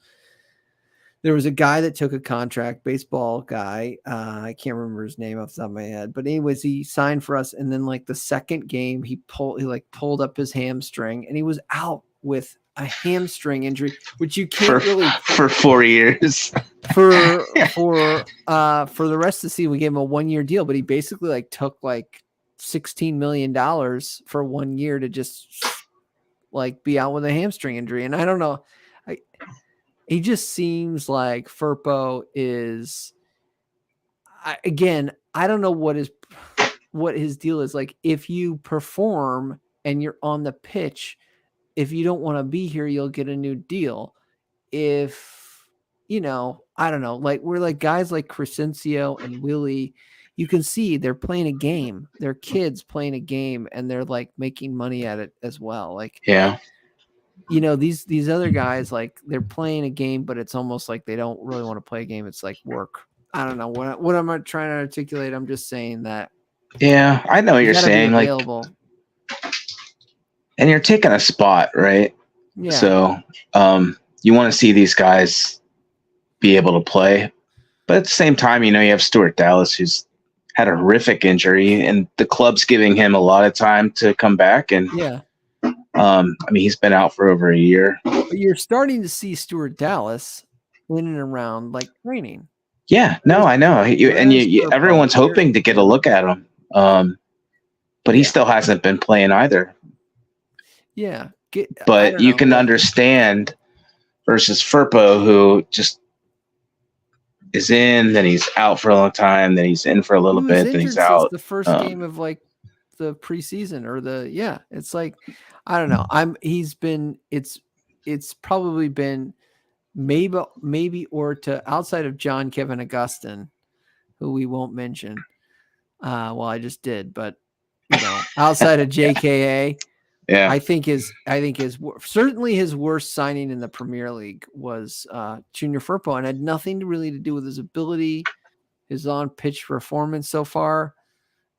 There was a guy that took a contract, baseball guy. I can't remember his name off the top of my head, but anyways, he signed for us. And then like the second game, he pulled up his hamstring, and he was out with a hamstring injury, which you can't for 4 years. For the rest of the season, we gave him a 1 year deal, but he basically like took like $16 million for 1 year to just like be out with a hamstring injury. And I don't know. He just seems like Firpo is. I don't know what his deal is. Like, if you perform and you're on the pitch, if you don't want to be here, you'll get a new deal. If I don't know. Like we're like guys like Crescencio and Willie. You can see they're playing a game. They're kids playing a game, and they're like making money at it as well. Like yeah. These other guys, like they're playing a game, but it's almost like they don't really want to play a game. It's like work. I don't know what am I trying to articulate. I'm just saying that. Yeah, I know what you're saying. Like, and you're taking a spot, right? Yeah. So, you want to see these guys be able to play, but at the same time, you have Stuart Dallas, who's had a horrific injury, and the club's giving him a lot of time to come back. And yeah. I mean, he's been out for over a year. But you're starting to see Stuart Dallas in and around like training. Yeah, no, I know. Everyone's hoping to get a look at him. But he still hasn't been playing either. Yeah. But you can understand versus Firpo, who just is in, then he's out for a long time, then he's in for a little bit, then he's out. The first game of like the preseason or it's like, I don't know. It's probably been maybe or to outside of John Kevin Augustin, who we won't mention. Well, I just did, but outside of JKA, yeah, I think certainly his worst signing in the Premier League was Junior Firpo, and had nothing really to do with his ability. His on-pitch performance so far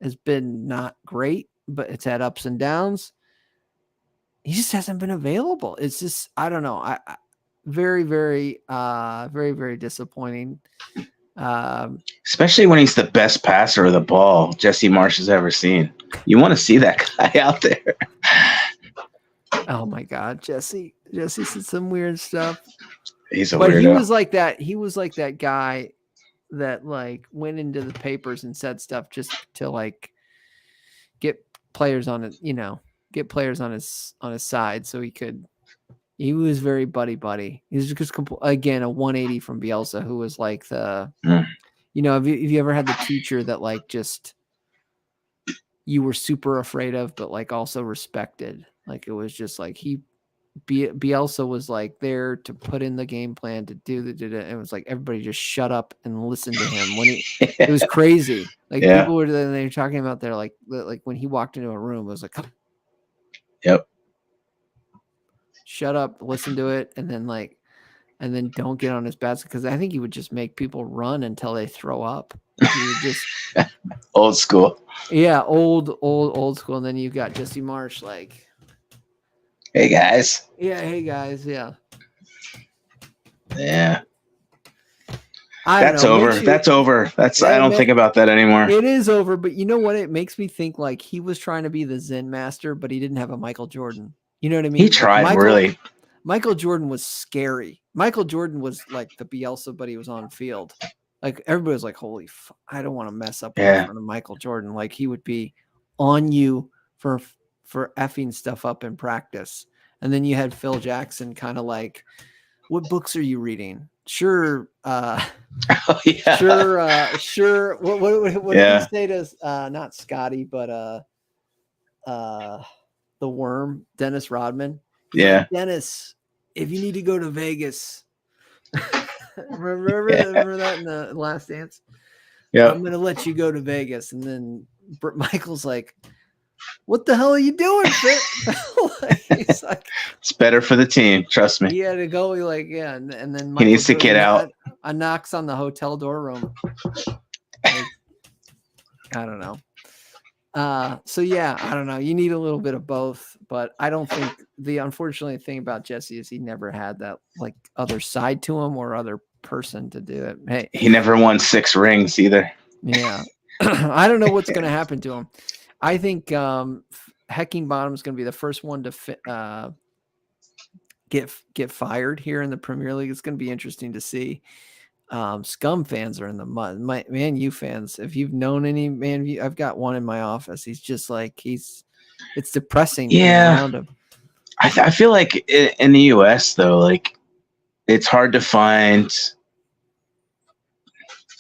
has been not great, but it's had ups and downs. He just hasn't been available. It's just, I don't know. Very, very, very, very disappointing. Especially when he's the best passer of the ball Jesse Marsh has ever seen. You want to see that guy out there. Oh my God, Jesse said some weird stuff. He's a But weirdo. he was like that. He was like that guy that like went into the papers and said stuff just to like get players on it, get players on his side so he could. He was very buddy. He was just again a 180 from Bielsa, who was like the, Mm. have you ever had the teacher that like just you were super afraid of, but like also respected? Like it was just like Bielsa was like there to put in the game plan to do it was like everybody just shut up and listen to him when it was crazy. Like Yeah. people they were talking about there like when he walked into a room, it was like, Yep. shut up, listen to it, and then don't get on his bad, because I think he would just make people run until they throw up. He would just Old school. yeah, old school. And then you've got Jesse Marsh like, Hey guys. yeah, hey guys, yeah. Yeah. I don't That's know. over. That's over. I don't think about that anymore. It is over, but you know what? It makes me think like he was trying to be the Zen master, but he didn't have a Michael Jordan. You know what I mean? He tried really. Michael Jordan was scary. Michael Jordan was like the Bielsa, but he was on field. Like everybody was like, "Holy, I don't want to mess up in front of Michael Jordan." Like he would be on you for effing stuff up in practice. And then you had Phil Jackson, kind of like, "What books are you reading?" Sure. Oh, yeah. Sure. What did he say to not Scotty, but the worm, Dennis Rodman? He's yeah. like, Dennis, if you need to go to Vegas, remember that in the Last Dance? Yeah. I'm gonna let you go to Vegas. And then Michael's like, what the hell are you doing, he's like, it's better for the team. Trust me. He had to go. Like, yeah. And then Michael he needs to get out. A knocks on the hotel door room. Like, I don't know. So yeah, I don't know. You need a little bit of both, but I don't think the unfortunate thing about Jesse is he never had that like other side to him or other person to do it. Hey, he never won 6 rings either. Yeah. I don't know what's going to happen to him. I think Heckingbottom is going to be the first one to get fired here in the Premier League. It's going to be interesting to see. Scum fans are in the mud. Man U fans, if you've known any Man U, I've got one in my office. He's just like it's depressing. Yeah, around him. I feel like in the US though, like it's hard to find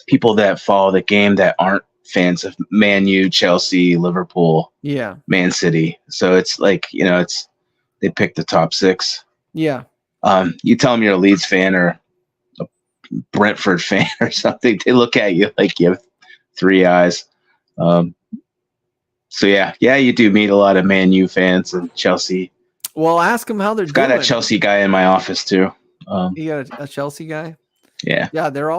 people that follow the game that aren't fans of Man U, Chelsea, Liverpool, Man City. So it's like, they pick the top 6. Yeah. You tell them you're a Leeds fan or a Brentford fan or something, they look at you like you have 3 eyes. So yeah, you do meet a lot of Man U fans and Chelsea. Well, ask them how they're doing. Got that Chelsea guy in my office too. You got a Chelsea guy? Yeah. Yeah, they're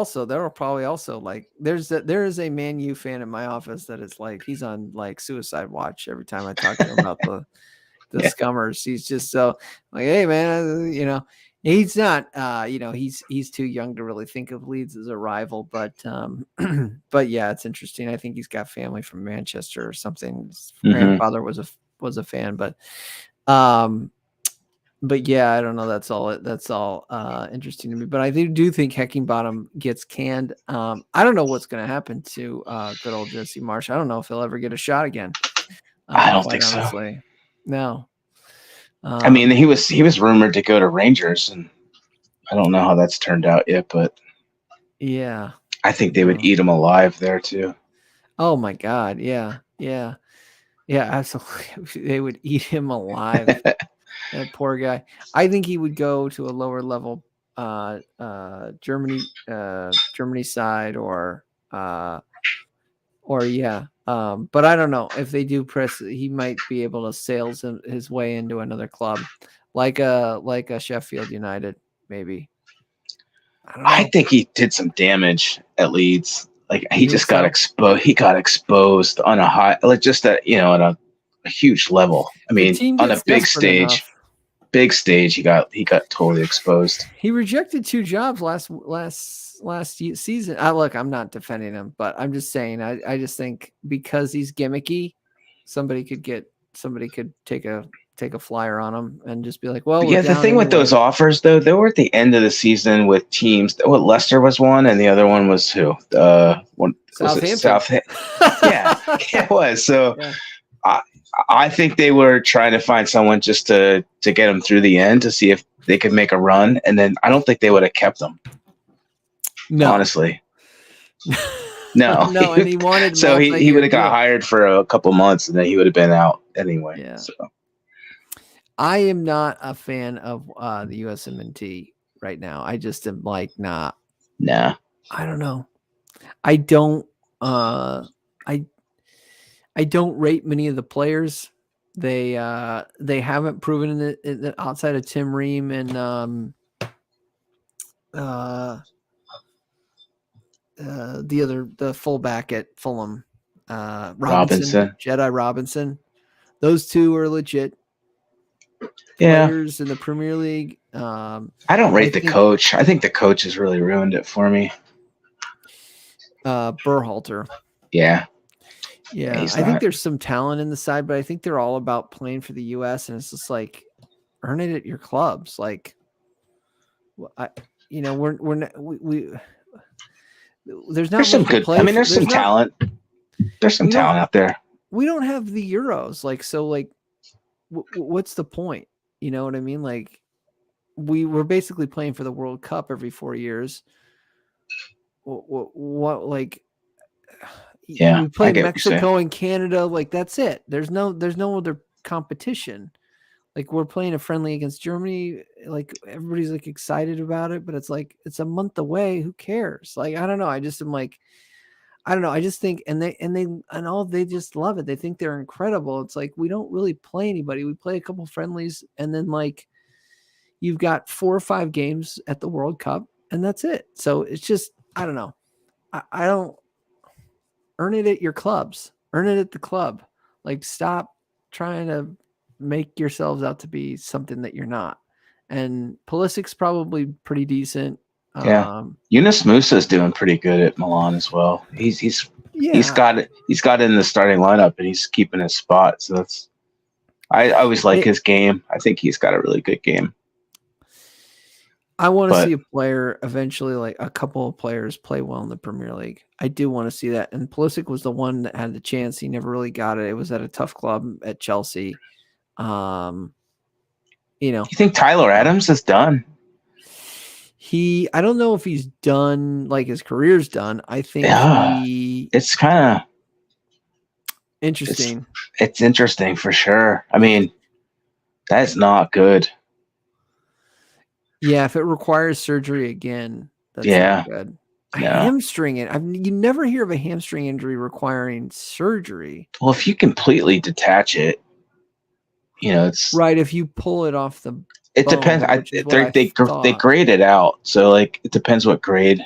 probably also like there is a Man U fan in my office that is like he's on like suicide watch every time I talk to him about the Scummers. He's just so like, hey man, he's not he's too young to really think of Leeds as a rival, but yeah, it's interesting. I think he's got family from Manchester or something. His grandfather was a fan, but yeah, I don't know. That's all interesting to me. But I do think Heckingbottom gets canned. I don't know what's going to happen to good old Jesse Marsh. I don't know if he'll ever get a shot again. I don't think so. No. I mean, he was rumored to go to Rangers, and I don't know how that's turned out yet. But yeah, I think they would eat him alive there too. Oh my God! Yeah, absolutely. They would eat him alive. That poor guy. I think he would go to a lower level Germany side or yeah. But I don't know if they do press. He might be able to sail his way into another club, like a Sheffield United, maybe. I don't know. I think he did some damage at Leeds. Like he just got exposed. He got exposed on a high, like just at a huge level. I mean, on a big stage. Big stage, he got totally exposed. He rejected 2 jobs last season. Look, I'm not defending him, but I'm just saying I just think because he's gimmicky, somebody could take take a flyer on them and just be like, well, Yeah, the thing with those offers, though, they were at the end of the season with teams. What, Leicester was one, and the other one was who? One was it Southampton. Yeah, it was. So Yeah. I think they were trying to find someone just to get them through the end to see if they could make a run, and then I don't think they would have kept them. No, honestly, no. No, and he wanted so he would have got deal. hired for a couple months, and then he would have been out anyway. Yeah. So. I am not a fan of the USMNT right now. I just am like, nah. I don't know. I don't. I don't rate many of the players. They haven't proven that outside of Tim Ream and the fullback at Fulham, Robinson, Jedi Robinson. Those two are legit players in the Premier League. I don't rate the coach. I think the coach has really ruined it for me. Berhalter. Yeah. I think there's some talent in the side, but I think they're all about playing for the U.S. and it's just like earn it at your clubs. Like, there's some good. I mean, there's some talent. There's some talent out there. We don't have the Euros, like so. Like, what's the point? You know what I mean? Like, we're basically playing for the World Cup every 4 years. What like? Yeah, we play Mexico and Canada. Like that's it. There's no other competition. Like we're playing a friendly against Germany. Like everybody's like excited about it, but it's like it's a month away. Who cares? Like I don't know. I just am like, I don't know. I just think they just love it. They think they're incredible. It's like we don't really play anybody. We play a couple friendlies, and then like you've got 4 or 5 games at the World Cup, and that's it. So it's just I don't know. I don't. Earn it at your clubs. Earn it at the club. Like, stop trying to make yourselves out to be something that you're not. And Pulisic's probably pretty decent. Yeah, Yunus Musa's doing pretty good at Milan as well. He's got in the starting lineup and he's keeping his spot. So that's I always like his game. I think he's got a really good game. I want to see a player eventually, like a couple of players play well in the Premier League. I do want to see that. And Pulisic was the one that had the chance. He never really got it. It was at a tough club at Chelsea. You think Tyler Adams is done? I don't know if he's done, like his career's done. I think it's kind of interesting. It's interesting for sure. I mean, that's not good. Yeah, if it requires surgery again, that's not good. Hamstring it. You never hear of a hamstring injury requiring surgery. Well, if you completely detach it, it's right. If you pull it off the, it bone, depends. They grade it out, so like it depends what grade.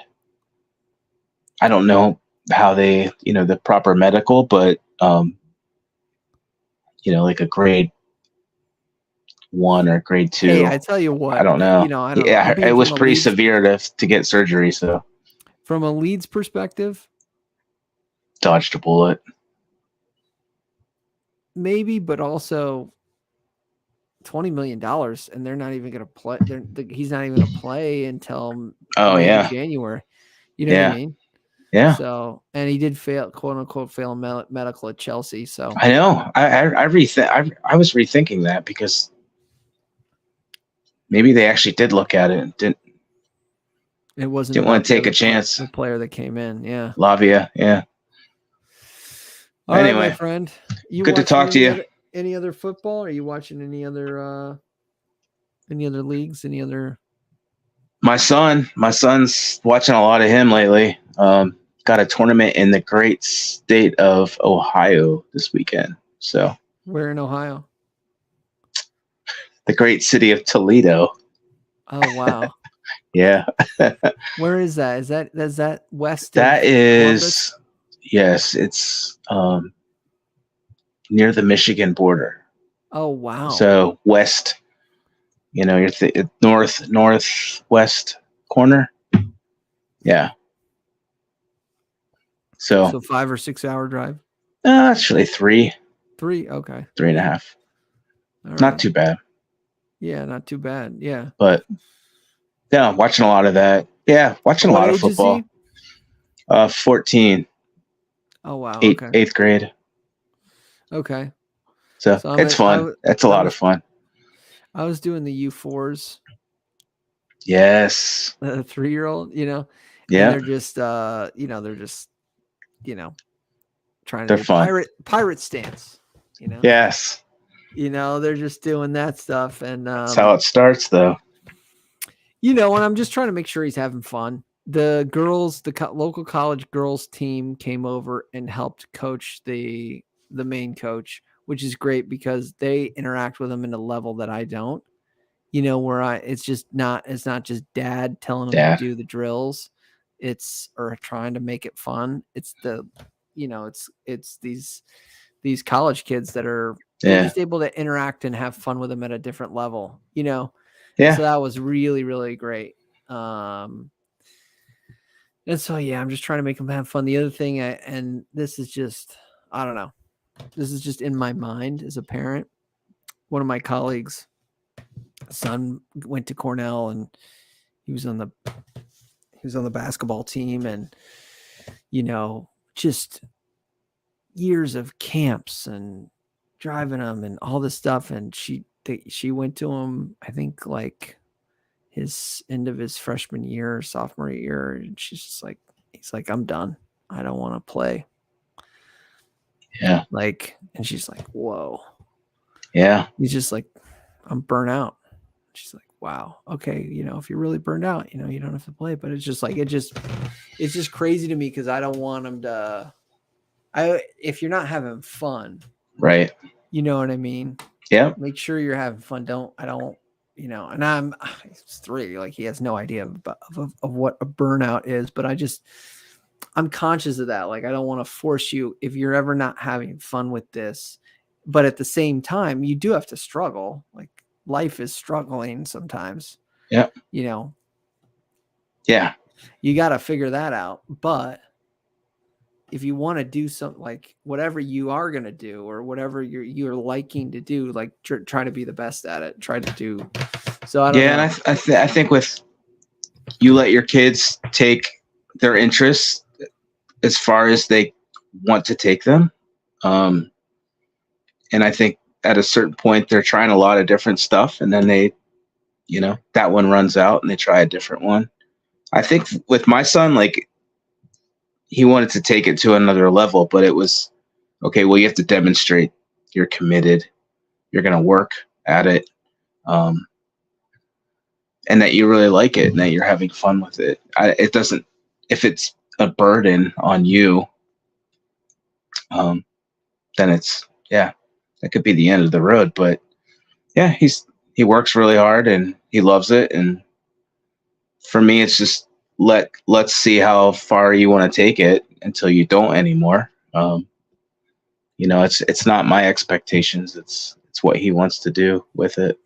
I don't know how they, the proper medical, but like a grade 1 or grade 2. Hey, I tell you what, I don't know. I don't know. It was pretty Leeds, severe to get surgery. So, from a Leeds perspective, dodged a bullet. Maybe, but also $20 million, and they're not even going to play. He's not even going to play until January. You know what I mean? Yeah. So, and he did fail, quote unquote, fail medical at Chelsea. So I know. I was rethinking that because. Maybe they actually did look at it and didn't want to take a chance. The player that came in, Lavia, Anyway, right, my friend, good to talk to you. Any other football? Are you watching any other leagues? Any other? My son's watching a lot of him lately. Got a tournament in the great state of Ohio this weekend. So where in Ohio? The great city of Toledo. Oh wow! Yeah. Where is that? Is that west? That is Columbus? Yes. It's near the Michigan border. Oh wow! So west. You're northwest corner. Yeah. So 5 or 6 hour drive. Actually 3. 3. Okay. 3.5. All Not right. too bad. Yeah, not too bad. Yeah. But yeah, watching a lot of that. Yeah, watching a What lot of age is football. he? 14, Oh wow. Okay. eighth grade. Okay. So So it's fun. It's a lot of fun. I was doing the U4s, Yes. the 3-year-old, and Yeah, they're just they're just, trying to they're do fun. pirate stance, Yes. they're just doing that stuff. And That's how it starts, though. and I'm just trying to make sure he's having fun. The girls, local college girls team came over and helped coach the main coach, which is great because they interact with him in a level that I don't. Where it's not just dad telling him to Yeah. do the drills, or trying to make it fun. It's it's these college kids that are they're Yeah. just able to interact and have fun with them at a different level. So Yeah. that was really, really great. And so, yeah, I'm just trying to make them have fun. The other thing, and this is just, I don't know, this is just in my mind as a parent. One of my colleagues' son went to Cornell, and he was on the basketball team, and just years of camps and driving them and all this stuff. And she went to him, I think, like his end of his freshman year, sophomore year, and he's like, I'm done. I don't want to play. Yeah. And she's like, whoa. Yeah. He's just like, I'm burnt out. She's like, wow. Okay. If you're really burned out, you don't have to play. But it's just like, it's just crazy to me because I don't want him to, if you're not having fun, Right. you know what I mean? Yeah. Make sure you're having fun. And it's 3, like he has no idea of what a burnout is, but I'm conscious of that. Like, I don't want to force you if you're ever not having fun with this, but at the same time, you do have to struggle. Like, life is struggling sometimes. Yeah. Yeah. You got to figure that out. But if you want to do something, like whatever you are going to do or whatever you're liking to do, like try to be the best at it. Try to do. So I don't know. And I think with you let your kids take their interests as far as they want to take them. And I think at a certain point they're trying a lot of different stuff, and then they, that one runs out and they try a different one. I think with my son, like, he wanted to take it to another level, but it was okay. Well, you have to demonstrate you're committed. You're going to work at it. And that you really like it and that you're having fun with it. It doesn't, if it's a burden on you, then it's, that could be the end of the road. But yeah, he works really hard and he loves it. And for me, it's just, let's see how far you want to take it until you don't anymore. It's not my expectations. It's what he wants to do with it.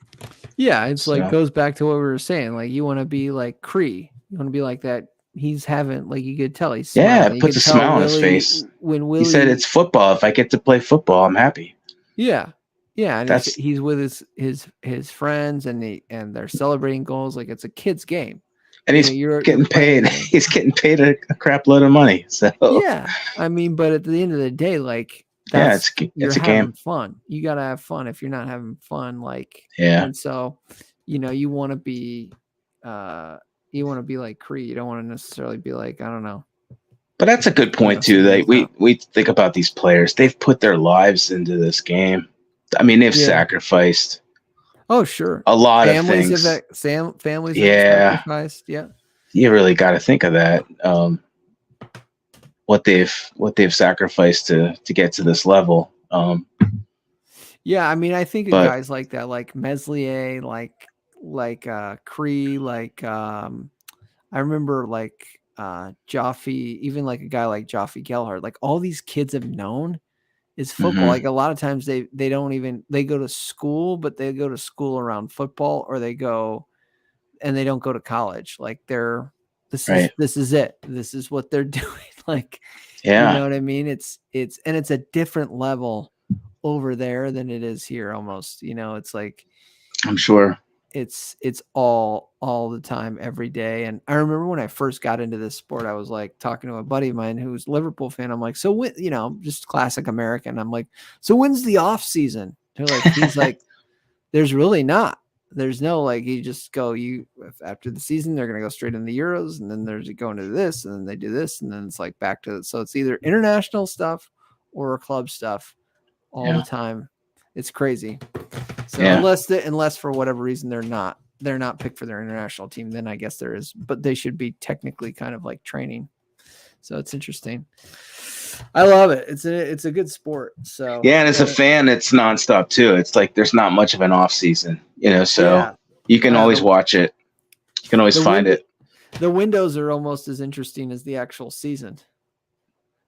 Yeah, it's like goes back to what we were saying. Like, you want to be like Cree. You want to be like that. He's having, like, you could tell he's smiling. It puts a smile on his face. When Willie, he said, "It's football. If I get to play football, I'm happy." Yeah, and he's with his friends, and they're celebrating goals like it's a kid's game. And he's getting paid. He's getting paid a crap load of money. So yeah, I mean, but at the end of the day, like, it's a game. Fun. You gotta have fun. If you're not having fun, like, and so, you want to be, like Cree. You don't want to necessarily be like, I don't know. But that's a good point too. That we think about these players. They've put their lives into this game. I mean, they've sacrificed. Oh, sure. A lot of things. Families have sacrificed. Yeah. You really got to think of that. What they've sacrificed to get to this level. Yeah, I mean, I think of guys like that, like Meslier, like Cree, like I remember like Jaffe, even like a guy like Jaffe Gellhardt, like all these kids have known is football. Mm-hmm. Like, a lot of times they go to school, but they go to school around football, or they don't go to college. Like, this is it. This is what they're doing. Like, you know what I mean? It's a different level over there than it is here almost. You know, it's like I'm sure. it's all the time, every day. And I remember when I first got into this sport, I was like talking to a buddy of mine who's a Liverpool fan. I'm like, so when, you know, just classic American. I'm like, so when's the off season? They're like, he's like, there's really not. There's no, like, you just go, after the season, they're going to go straight into the Euros, and then there's going to this, and then they do this, and then it's like back to, so it's either international stuff or club stuff all the time. It's crazy. So unless for whatever reason they're not picked for their international team, then I guess there is, but they should be technically kind of like training. So it's interesting. I love it. It's a good sport. So yeah, and as a fan, it's nonstop too. It's like there's not much of an off season, you know, so you can always watch it. You can always find it. The windows are almost as interesting as the actual season,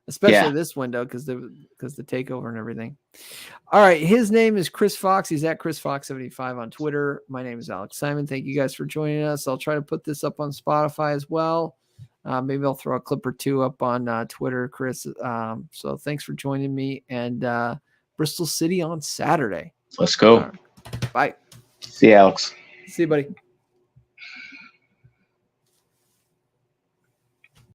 especially this window because the takeover and everything. All right, his name is Chris Fox. He's at Chris Fox 75 on Twitter. My name is Alex Simon. Thank you guys for joining us. I'll try to put this up on Spotify as well. Maybe I'll throw a clip or two up on Twitter, Chris. So thanks for joining me, and Bristol City on Saturday. Let's go. Bye. See you, Alex. See you, buddy.